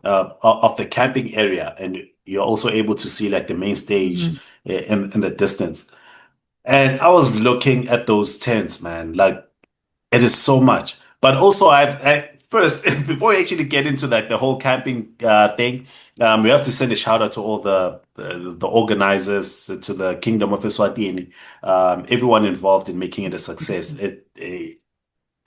of the camping area, and you're also able to see like the main stage Mhm. in the distance. And I was looking at those tents, man, like. It is so much. But also, first, before we actually get into like the whole camping thing, we have to send a shout out to all the organizers, to the Kingdom of Eswatini, everyone involved in making it a success.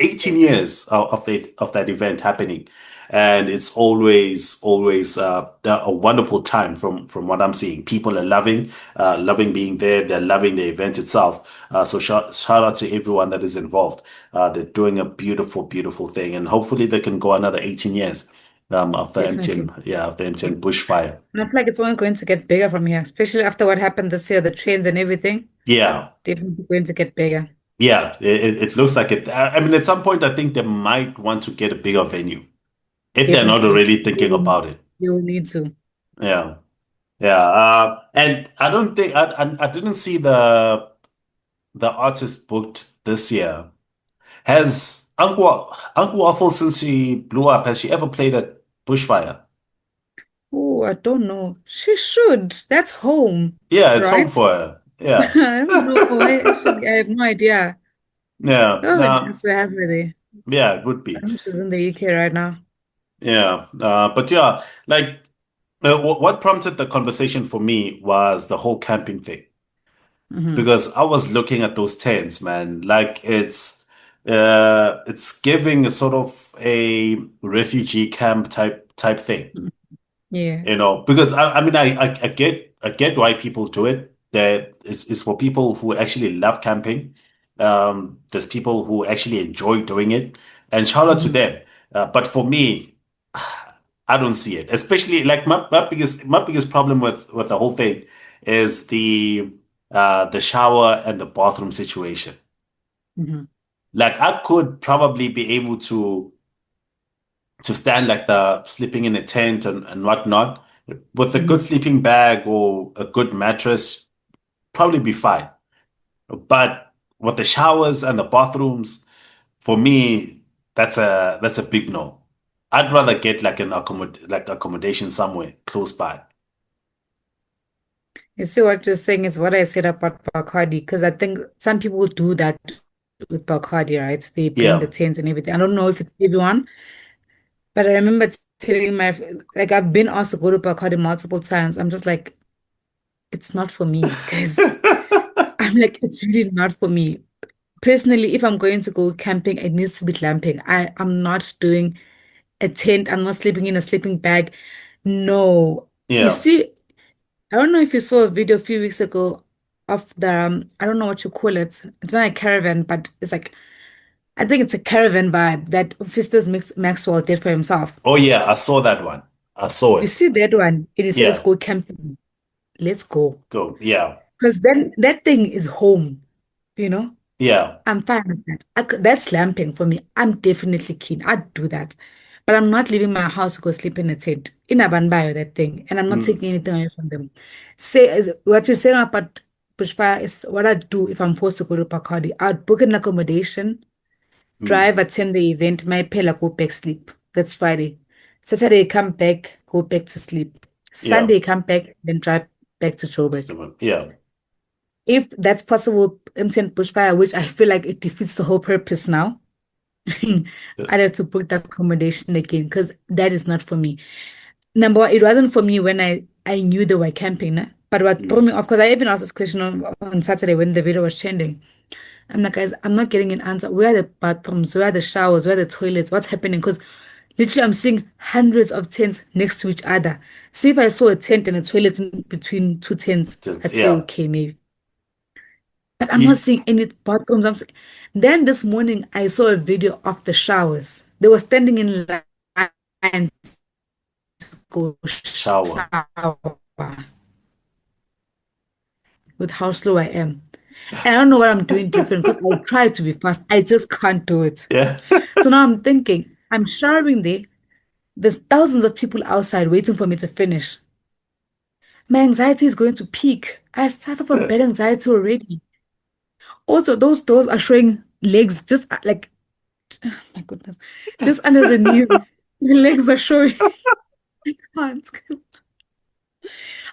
18 years of that event happening, and it's always a wonderful time from what I'm seeing. People are loving being there. They're loving the event itself. So shout out to everyone that is involved. They're doing a beautiful thing, and hopefully they can go another 18 years of the Definitely. MTN Bushfire. And I feel like it's only going to get bigger from here, especially after what happened this year, the trains and everything. Yeah. Definitely going to get bigger. Yeah, it looks like it. I mean, at some point, I think they might want to get a bigger venue if they're not Definitely. already thinking about it. You'll need to. Yeah. Yeah, and I don't think I didn't see the artist booked this year. Has Uncle Waffle, since she blew up, has she ever played at Bushfire? Oh, I don't know. She should. That's home, Yeah, it's home right? for her. I Yeah. don't know. I have no idea. Yeah, Oh, no, that's so happy there. yeah, it would I be. know she's in the UK right now. Yeah, but yeah, like what prompted the conversation for me was the whole camping thing. Hmm. Because I was looking at those tents, man. Like it's giving a sort of a refugee camp type thing, Yeah. because I mean I get why people do it. That it's for people who actually love camping. There's people who actually enjoy doing it, and shout out to Hmm. them. But for me, I don't see it. Especially like my biggest problem with the whole thing is the shower and the bathroom situation. Hmm. Like I could probably be able to stand like the sleeping in a tent and whatnot with a good Hmm. sleeping bag or a good mattress, probably be fine. But with the showers and the bathrooms, for me, that's a big no. I'd rather get like accommodation somewhere close by. You see what you're saying is what I said about Bacardi, because I think some people do that with Bacardi, right? They bring the Yeah. tents and everything. I don't know if it's everyone, but I remember telling like I've been asked to go to Bacardi multiple times. I'm just like, it's not for me, guys. I'm like, it's really not for me. Personally, if I'm going to go camping, it needs to be glamping. I'm not doing a tent. I'm not sleeping in a sleeping bag. No. You Yeah. see, I don't know if you saw a video a few weeks ago of I don't know what you call it. It's not a caravan, but it's like, I think it's a caravan vibe that Fistus Maxwell did for himself. Oh yeah, I saw that one. I saw You it. see that one, and you say, let's Yeah. go camping. Let's go. Go. Yeah. Because then that thing is home, you know? Yeah. I'm fine with that. That's glamping for me. I'm definitely keen. I'd do that. But I'm not leaving my house to go sleep in a tent. In a banbayo, that thing. And I'm not Mm, taking anything away from them. What you're saying about bushfire is what I'd do if I'm forced to go to Bacardi. I'd book an accommodation, mm, drive, attend the event, my pay like go back sleep. That's Friday. Saturday, come back, go back to sleep. yeah. Sunday, come back, then drive back to Joburg. Yeah. If that's possible, MTN Bushfire, which I feel like it defeats the whole purpose now, I'd have to book the accommodation again because that is not for me. Number one, it wasn't for me when I knew they were camping, nah? But what threw Mm, me off, because I even asked this question on Saturday when the video was trending. I'm like, guys, I'm not getting an answer. Where are the bathrooms? Where are the showers? Where are the toilets? What's happening? Because literally, I'm seeing hundreds of tents next to each other. So if I saw a tent and a toilet in between two tents, just I'd say, yeah. okay, maybe. But I'm not You, seeing any bathrooms. Then this morning, I saw a video of the showers. They were standing in line to go shower. shower with how slow I am. And I don't know what I'm doing different because I'll try to be fast. I just can't do it. Yeah. So now I'm thinking, I'm showering there. There's thousands of people outside waiting for me to finish. My anxiety is going to peak. I suffer from bad anxiety already. Also, those doors are showing legs just like, oh my goodness, just under the knees. The legs are showing. I can't.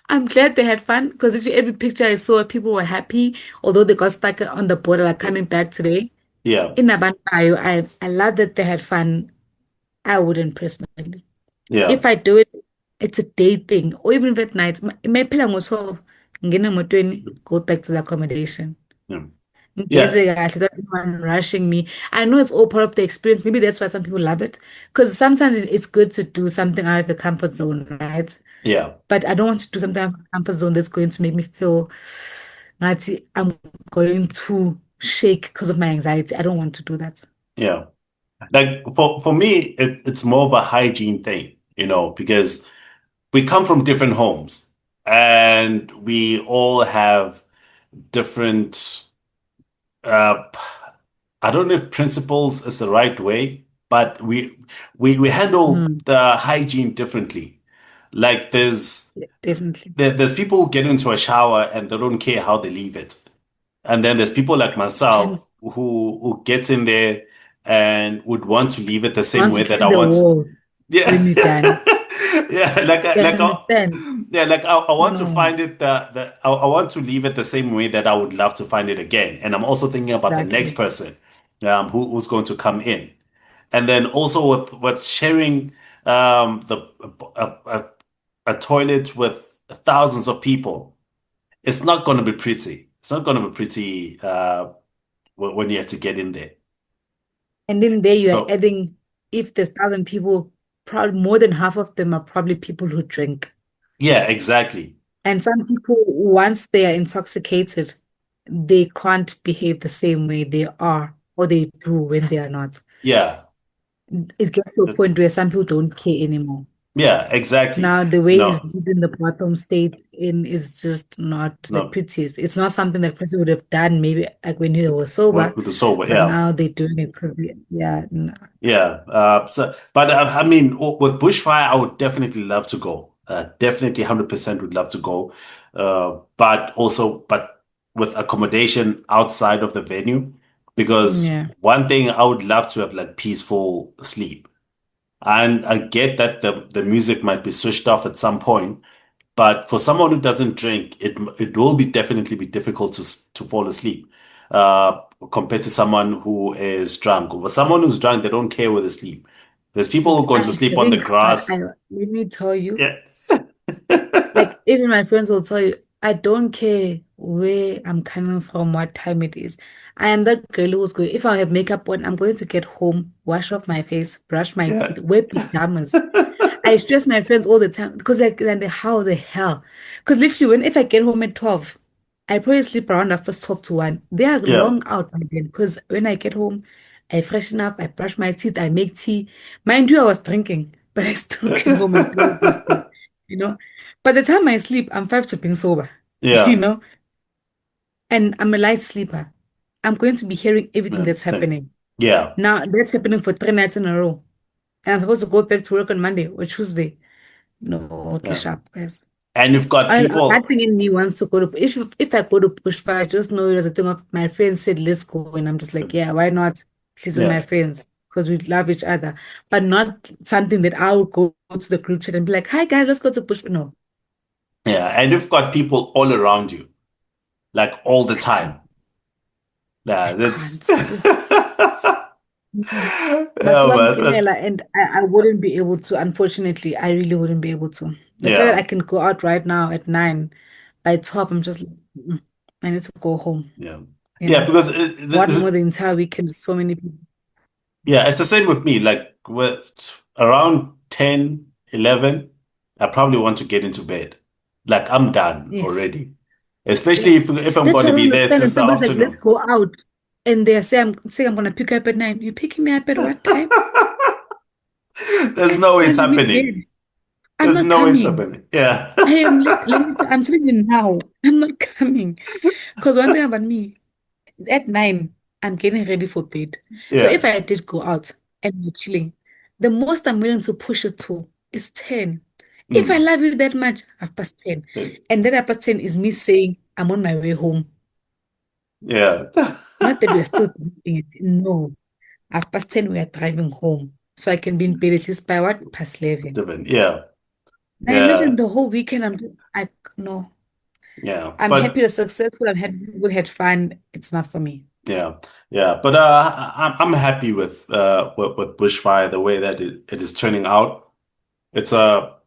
I'm glad they had fun because literally every picture I saw, people were happy, although they got stuck on the border, like coming back today. Yeah. In Nabantayo, I love that they had fun. I wouldn't personally. Yeah. If I do it, it's a day thing, or even if at night, my plan was so ngena emotweni, go back to the accommodation. Yeah. Yeah. Ngeze kahle, without anyone rushing me. I know it's all part of the experience. Maybe that's why some people love it. Because sometimes it's good to do something out of the comfort zone, right? Yeah. But I don't want to do something out of the comfort zone that's going to make me feel like I'm going to shake because of my anxiety. I don't want to do that. Yeah. Like for me, it's more of a hygiene thing, because we come from different homes and we all have different uh I don't know if principles is the right way, but we handle Mhm. the hygiene differently. Like Yeah, definitely. there's people who get into a shower and they don't care how they leave it. And then there's people like Jen myself who gets in there and would want to leave it the same wants way to that clean I the want. wall Yeah. when you're done. Yeah, You understand? I want to No, find it I want to leave it the same way that I would love to find it again. And I'm also thinking about the next exactly. person who's going to come in. And then also with sharing the a toilet with thousands of people, it's not going to be pretty. It's not going to be pretty when you have to get in there. And then there you are So adding, if there's 1,000 people, probably more than half of them are probably people who drink. yeah, exactly. And some people, once they are intoxicated, they can't behave the same way they are or they do when they are not. Yeah. It gets to a Uh, point where some people don't care anymore. Yeah, exactly. Now, the way he's No, in the bottom state in is just not the no, prettiest. It's not something that person would have done maybe like when he was sober, with the sober, but yeah. now they're doing it. 'Cause yeah, no. Yeah. But I mean, with Bushfire, I would definitely love to go. Definitely 100% would love to go. But with accommodation outside of the venue, because Yeah. one thing I would love to have like peaceful sleep. And I get that the music might be switched off at some point, but for someone who doesn't drink, it will be definitely be difficult to fall asleep, compared to someone who is drunk. Or someone who's drunk, they don't care where they sleep. There's people who are going to I sleep on the drink, but grass. let me tell you, Yeah. like even my friends will tell you, I don't care where I'm coming from, what time it is. I am that girl who's going, if I have makeup on, I'm going to get home, wash off my face, brush my Yeah. teeth, wear pajamas. I stress my friends all the time because like then how the hell? Because literally when if I get home at 12, I probably sleep around after 12 to 1. They are Yeah. long out by then because when I get home, I freshen up, I brush my teeth, I make tea. Mind you, I was drinking, but I still came home and did all those things, you know. By the time I sleep, I'm five to being sober, you Yeah. know, and I'm a light sleeper. I'm going to be hearing everything Yeah. that's happening. Yeah. Now that's happening for 3 nights in a row. And I'm supposed to go back to work on Monday or Tuesday. No, okay, Yeah. sharp, guys. And you've got That people. thing in me wants to go to if I go to Bushfire, I just know it was a thing of my friends said let's go, and I'm just like, yeah, why not? She's in my Yeah. friends because we love each other, but not something that I would go to the group chat and be like, hi guys, let's go to Bushfire. No, Yeah. And you've got people all around you, like all the I can't. time. Yeah. I That's. can't. Oof. Mm. That's Yeah, one man. thing and I wouldn't be able to, unfortunately, I really wouldn't be able to. The fact that Yeah. I can go out right now at 9, by 12, I'm just like, I need to go home, Yeah. you Yeah, know. because What more the entire weekend with so many people. yeah, it's the same with me. Like with around 10, 11, I probably want to get into bed. Like I'm done Yes. already. Especially if I'm That's going what to I be don't there understand. since And the somebody's like, let's afternoon. go out. And they say I'm gonna pick you up at 9. You picking me up at what time? There's no way it's I'm in happening. bed. I'm There's not no way it's coming. happening. Yeah. I am let me I'm telling you now. I'm not coming. Because one thing about me, at 9, I'm getting ready for bed. So if Yeah. I did go out and we're chilling, the most I'm willing to push it to is 10. If I Mm. love you that much, 10:30. And then 10:30 is me saying I'm on my way home. Yeah. Not that we're still doing it. No. 10:30, we are driving home. So I can be in bed at least by what? Past 11. Different. Yeah. Now imagine Yeah. the whole weekend no. Yeah. I'm happy But you're successful. I'm happy we had fun. It's not for me. yeah. Yeah. But I'm happy with Bushfire the way that it is turning out. It's a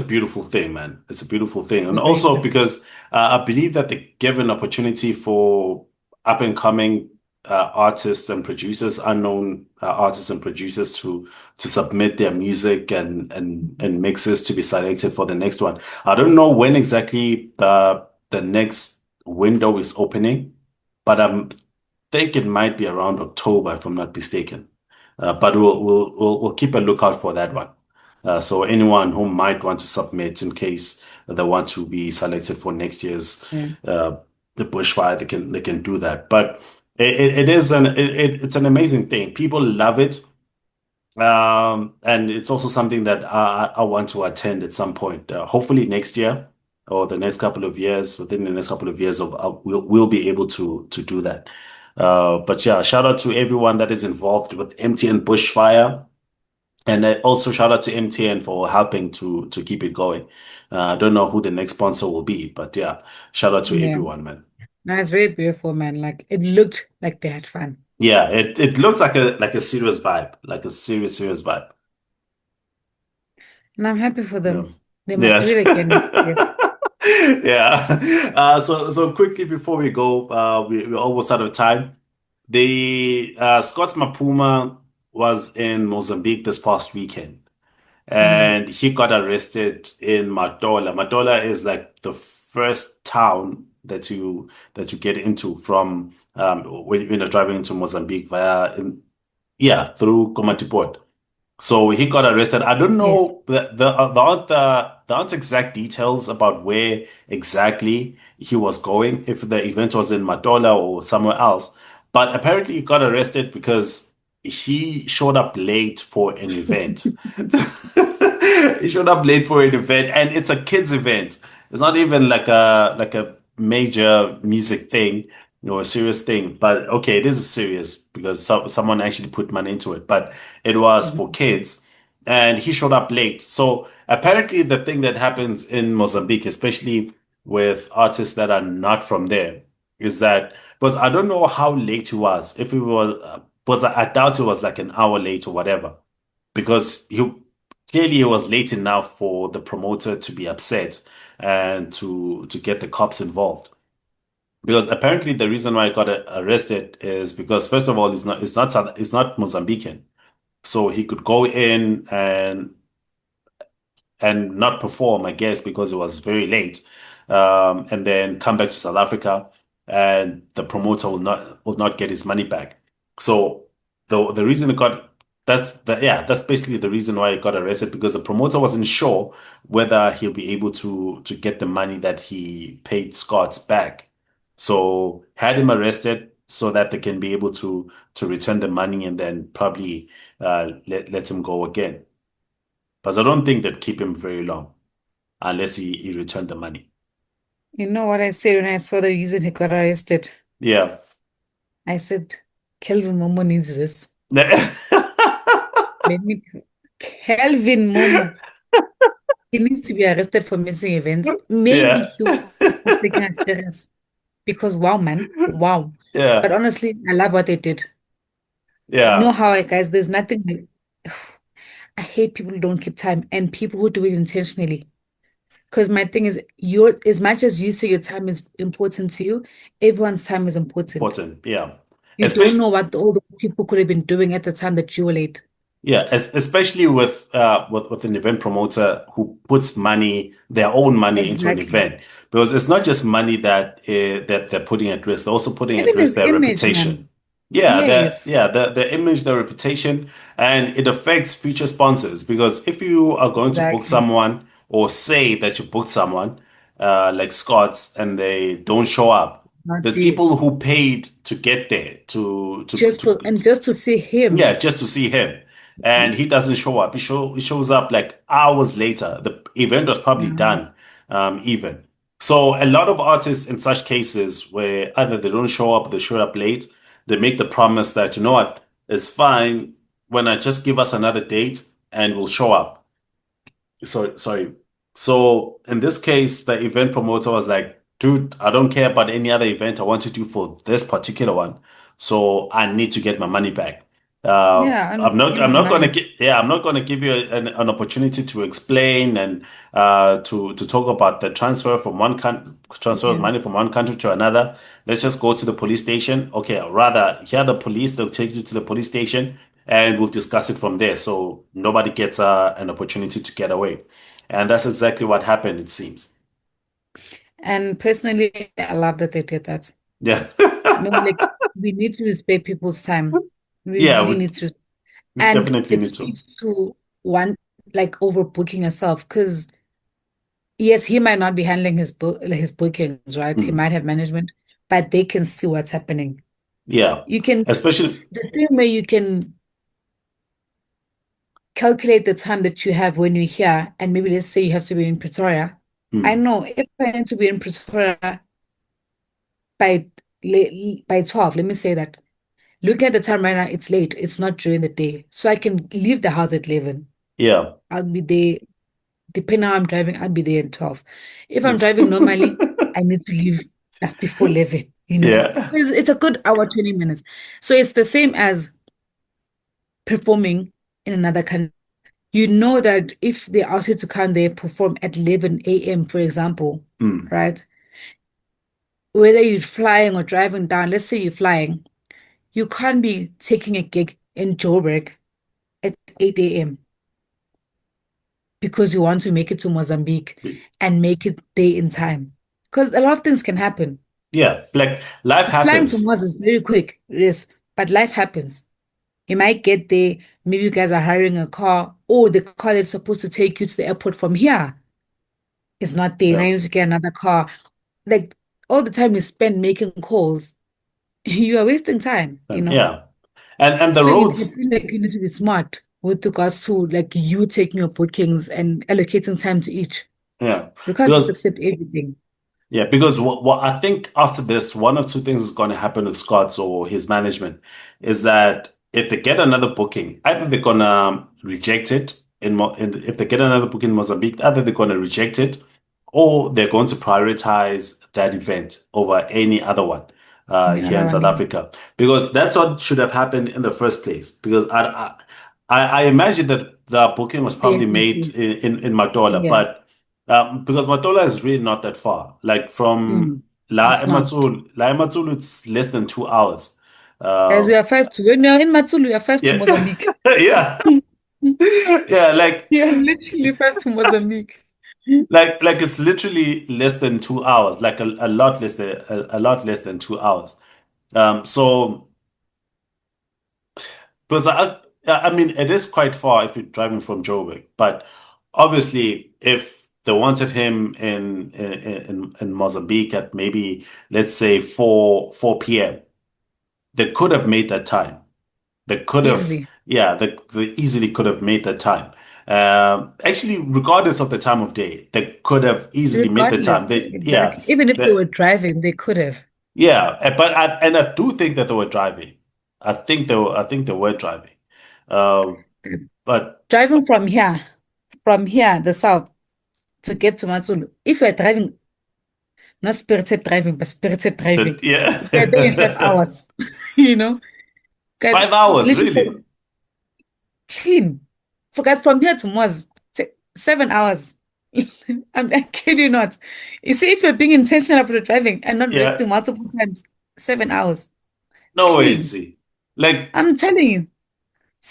beautiful thing, man. It's a beautiful thing, and It's very also beautiful. because I believe that they give an opportunity for up and coming artists and producers, unknown artists and producers to submit their music and mixes to be selected for the next one. I don't know when exactly the next window is opening, but I think it might be around October if I'm not mistaken. But we'll keep a lookout for that one. So anyone who might want to submit in case they want to be selected for next year's Yeah. uh, the bushfire, they can do that. But it is it's an amazing thing. People love it. And it's also something that I want to attend at some point. Hopefully next year or the next couple of years. Within the next couple of years, we'll be able to do that. But yeah, shout out to everyone that is involved with MTN Bushfire, and also shout out to MTN for helping to keep it going. I don't know who the next sponsor will be, but yeah, shout out to Yeah. everyone, man. No, it's very beautiful, man. Like it looked like they had fun. Yeah, it looks like a serious vibe, like a serious vibe. And I'm happy for Yeah. them. They must do Yes. it again next year. Yeah. So quickly before we go, we're almost out of time. The Scotts Maphuma was in Mozambique this past weekend, Mm. and he got arrested in Matola. Matola is like the first town that you get into from when you're driving into Mozambique via through Komati. So he got arrested. I don't Yes. know the aren't exact details about where exactly he was going, if the event was in Matola or somewhere else. But apparently he got arrested because he showed up late for an event. He showed up late for an event, and it's a kids event. It's not even like a major music thing or a serious thing. But okay, it is serious because someone actually put money into it. But it was for Mhm. kids, and he showed up late. So apparently, the thing that happens in Mozambique, especially with artists that are not from there, is that because I don't know how late he was. If he was, because I doubt it was like an hour late or whatever, because he was late enough for the promoter to be upset and to get the cops involved. Because apparently the reason why he got arrested is because first of all, it's not Mozambican, so he could go in and not perform, I guess, because it was very late, and then come back to South Africa, and the promoter will not get his money back. So the reason it got that's basically the reason why he got arrested, because the promoter wasn't sure whether he'll be able to get the money that he paid Scott's back. So had him arrested so that they can be able to return the money and then probably let him go again. Because I don't think they'd keep him very long unless he returned the money. You know what I said when I saw the reason he got arrested? Yeah. I said, Kelvin Momo needs this. Let me Kelvin Momo. He needs to be arrested for missing events. Maybe Yeah. he will start taking us serious. Because wow, man. Wow. But Yeah. honestly, I love what they did. You know Yeah. how, guys, there's nothing. I hate people who don't keep time and people who do it intentionally. Because my thing is, as much as you say your time is important to you, everyone's time is important. Important. Yeah. You don't Especially know what all those people could have been doing at the time that you were late. Yeah, especially with an event promoter who puts their own money into an Exactly. event, because it's not just money that they're putting at risk; they're also putting at Even risk his their image, reputation. man. Yeah, Yes, their image, their reputation, and it affects future sponsors. Because if you are going to book exactly. someone or say that you booked someone like Scott's and they don't show up, Not there's there. people who paid to get there Just to see yeah, him. just to see him. And he doesn't show up. He shows up like hours later. The event was probably Mhm. done, even. So a lot of artists in such cases where either they don't show up, or they show up late, they make the promise that, you know what, it's fine when I just give us another date and we'll show up. Sorry. So in this case, the event promoter was like, dude, I don't care about any other event I want to do for this particular one. So I need to get my money back. Yeah, and I'm give me not gonna money. get, yeah, I'm not gonna give you an opportunity to explain and to talk about the transfer of Yeah. money from one country to another. Let's just go to the police station. Okay, rather, here are the police, they'll take you to the police station and we'll discuss it from there. So nobody gets an opportunity to get away. And that's exactly what happened, it seems. And personally, I love that they did that. Yeah. No, like we need to respect people's time. We Yeah, really need to. we And definitely it need to. speaks to one like overbooking yourself because yes, he might not be handling his bookings, right? He Mm. might have management, but they can see what's happening. Yeah. You can Especially, the same way you can calculate the time that you have when you're here, and maybe let's say you have to be in Pretoria. I Mm. know if I need to be in Pretoria by by 12, let me say that. Look at the time right now, it's late. It's not during the day. So I can leave the house at 11. Yeah. I'll be there, depending on how I'm driving, I'll be there at 12. If I'm driving normally, I need to leave just before 11, you know. Yeah. It's a good hour, 20 minutes. So it's the same as performing in another country. You know that if they ask you to come there, perform at 11 a.m., for example, Mm. right? Whether you're flying or driving down, let's say you're flying, you can't be taking a gig in Joburg at 8 a.m. because you want to make it to Mozambique and make it there in time. Because a lot of things can happen. Yeah. Like life Flying to happens. Mars is very quick, yes, but life happens. You might get there, maybe you guys are hiring a car, or the car that's supposed to take you to the airport from here is not there. Now Yeah. you need to get another car. Like all the time you spend making calls, you are wasting time, you And know? yeah. And the So I roads, feel like you need to be smart with regards to like you taking your bookings and allocating time to each. yeah. You can't just Because accept everything. yeah, because what I think after this, one or two things is going to happen with Scott's or his management is that if they get another booking, either they're gonna reject it if they get another booking in Mozambique, either they're gonna reject it or they're going to prioritize that event over any other one And the here other in one, South yeah. Africa. Because that's what should have happened in the first place. Because I imagine that the booking was probably made Definitely. in Matola, Yeah. but because Matola is really not that far. Like from Mm. It's not. La Ematsulu, it's less than 2 hours. Guys, Uh, we are five to when you're in Matsulu, we are five to yeah, Mozambique. yeah, yeah. You're literally five to Mozambique. Like it's literally less than 2 hours. Like a lot less than a lot less than 2 hours. So because I mean, it is quite far if you're driving from Joburg, but obviously, if they wanted him in Mozambique at maybe let's say 4 p.m., they could have made that time. They could have, Easily. yeah, they easily could have made that time. Actually, regardless of the time of day, they could have easily made the Regardless. time. Yeah, Exactly. Even if they they, were driving, they could have. yeah, and I do think that they were driving. I think they were driving. Um, but Driving from here, the south, to get to Matsulu. If you're driving, not spirited driving, but spirited that, driving, yeah, you're there in 5 hours. You know? Guys, 5 hours, literally really? clean. For guys from here to Moz, 7 hours. I kid you not. You see, if you're being intentional about the driving and not Yeah, resting multiple times, 7 hours. no way, Clean. see. Like, I'm telling you.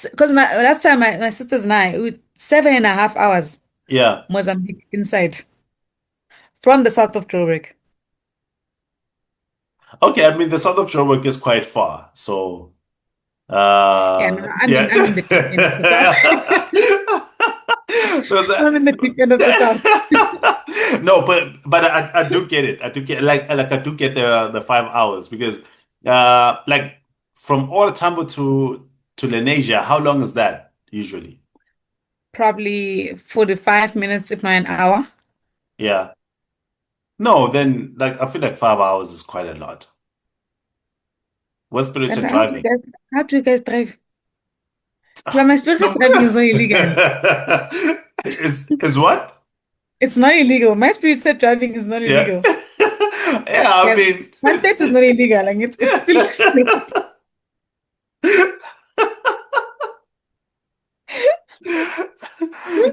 Because my last time my sisters and I, 7.5 hours, yeah. Mozambique inside from the south of Joburg. Okay, I mean the south of Joburg is quite far, so Yeah, no, yeah. I'm in the deep end of the south. Because, I'm in the deep end of the south. no, but I do get it. I do get like I do get the 5 hours because like from Ora Tambo to Lenasia, how long is that usually? Probably 45 minutes, if not an hour. Yeah. No, then like I feel like 5 hours is quite a lot. What's But spirited driving? how do you guys drive? Like my spirited No. driving is not illegal. Is what? It's not illegal. My spirited driving is not Yeah. illegal. Yeah, I Yes, mean my pet is not illegal. Like it's still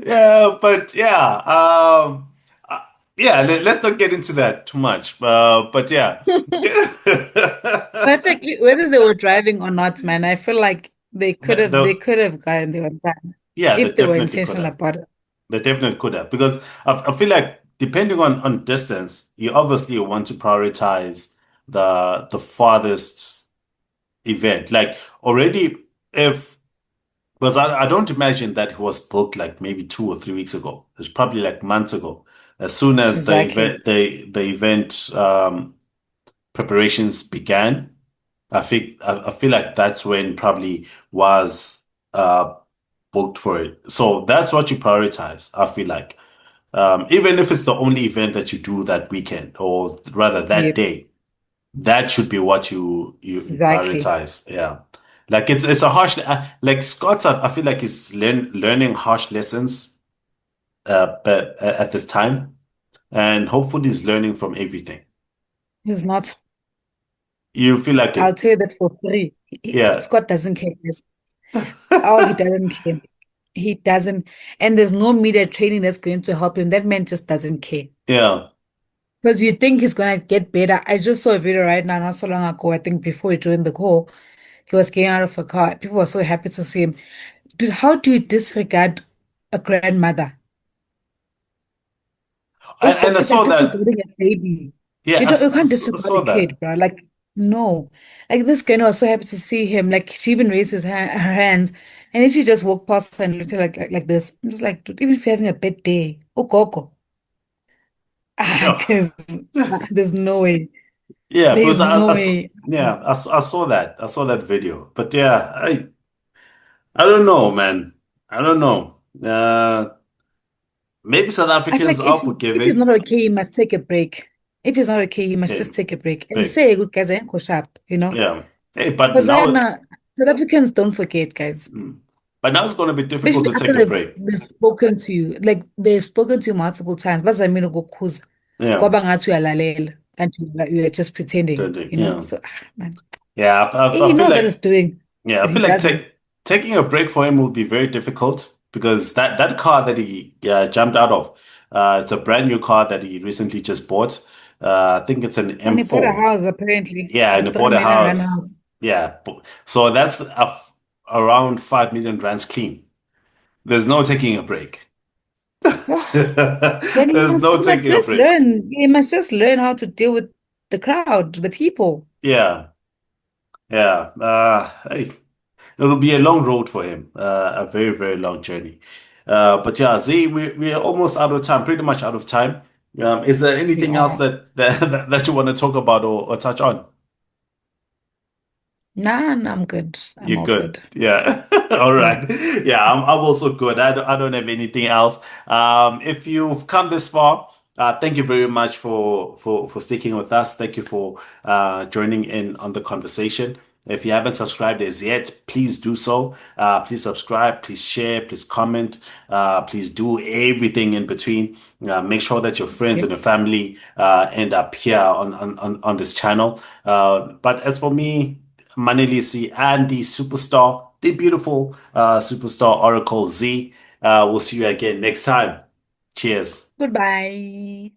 yeah, but yeah, yeah. Let's not get into that too much. But yeah, perfectly whether they were driving or not, man. I feel like they the could have gotten there on time yeah, they if they were definitely could intentional have. about it. They definitely could have because I feel like depending on distance, you obviously want to prioritize the farthest event. Like already, if because I don't imagine that he was booked like maybe 2 or 3 weeks ago. It's probably like months ago. As soon as Exactly. the event preparations began, I feel like that's when probably was uh booked for it. So that's what you prioritize, I feel like. Even if it's the only event that you do that weekend, or rather that Yep, day, that should be what you exactly. prioritize. Yeah. Like it's a harsh like Scott's I feel like he's learning harsh lessons but at this time, and hopefully he's learning from everything. He's not. You feel like I'll it. tell you that for free. Yeah. Scott doesn't care. Oh, he doesn't care. He doesn't. And there's no media training that's going to help him. That man just doesn't care. Yeah. Because you think he's gonna get better. I just saw a video right now, not so long ago. I think before he joined the call, he was getting out of a car. People were so happy to see him. Dude, how do you disregard a grandmother? Oh God, And I it's like saw that. disregarding a baby. Yeah, You can't I disregard saw a kid, that. bro. Like, no. Like this girl was so happy to see him. Like she even raised her hands. And then she just walked past her and looked at her like this. I'm just like, dude, even if you're having a bad day, oh Coco. Yeah. Because there's no way. Yeah, because There's no way. I saw that. I saw that video. But yeah, I don't know, man. I don't know. Maybe South I feel Africans like are if he's forgiving. not okay, he must take a break. If he's not okay, he must just Hey, take a break and hey, say good guys ain't go sharp, you know? yeah. Hey, but Because right now now, South Africans don't forget, guys. mm, but now it's going to be difficult Especially to after take a break. they've spoken to you. Like they've spoken to you multiple times. Bazamile ukukhuza. Yeah. Kwaba ngathi uyalalela. And you're just pretending, you know? Yeah. So man. Yeah, He I feel knows what like he's doing, yeah, I but he feel like doesn't. taking a break for him will be very difficult because that car that he jumped out of, it's a brand new car that he recently just bought. I think it's an And he bought a M4. house apparently, Yeah, a and he three bought a million rand house. house. Yeah, so that's around 5 million rands clean. There's no taking a break. Then There's no he must taking a just break. learn. He must just learn how to deal with the crowd, the people. Yeah, yeah. Hey, it'll be a long road for him, a very, very long journey. But yeah, Z, we're almost out of time, pretty much out of time. Is there We anything else are. that you want to talk about or touch on? Nah, nah, I'm good. I'm You're all good. good. Yeah. All Yeah. right. Yeah, I'm also good. I don't have anything else. If you've come this far, thank you very much for sticking with us. Thank you for joining in on the conversation. If you haven't subscribed as yet, please do so. Please subscribe, please share, please comment, please do everything in between. Make sure that your friends and Yep. your family end up here on this channel. But as for me, Manelisi and the superstar, the beautiful superstar Oracle Z. We'll see you again next time. Cheers. Goodbye.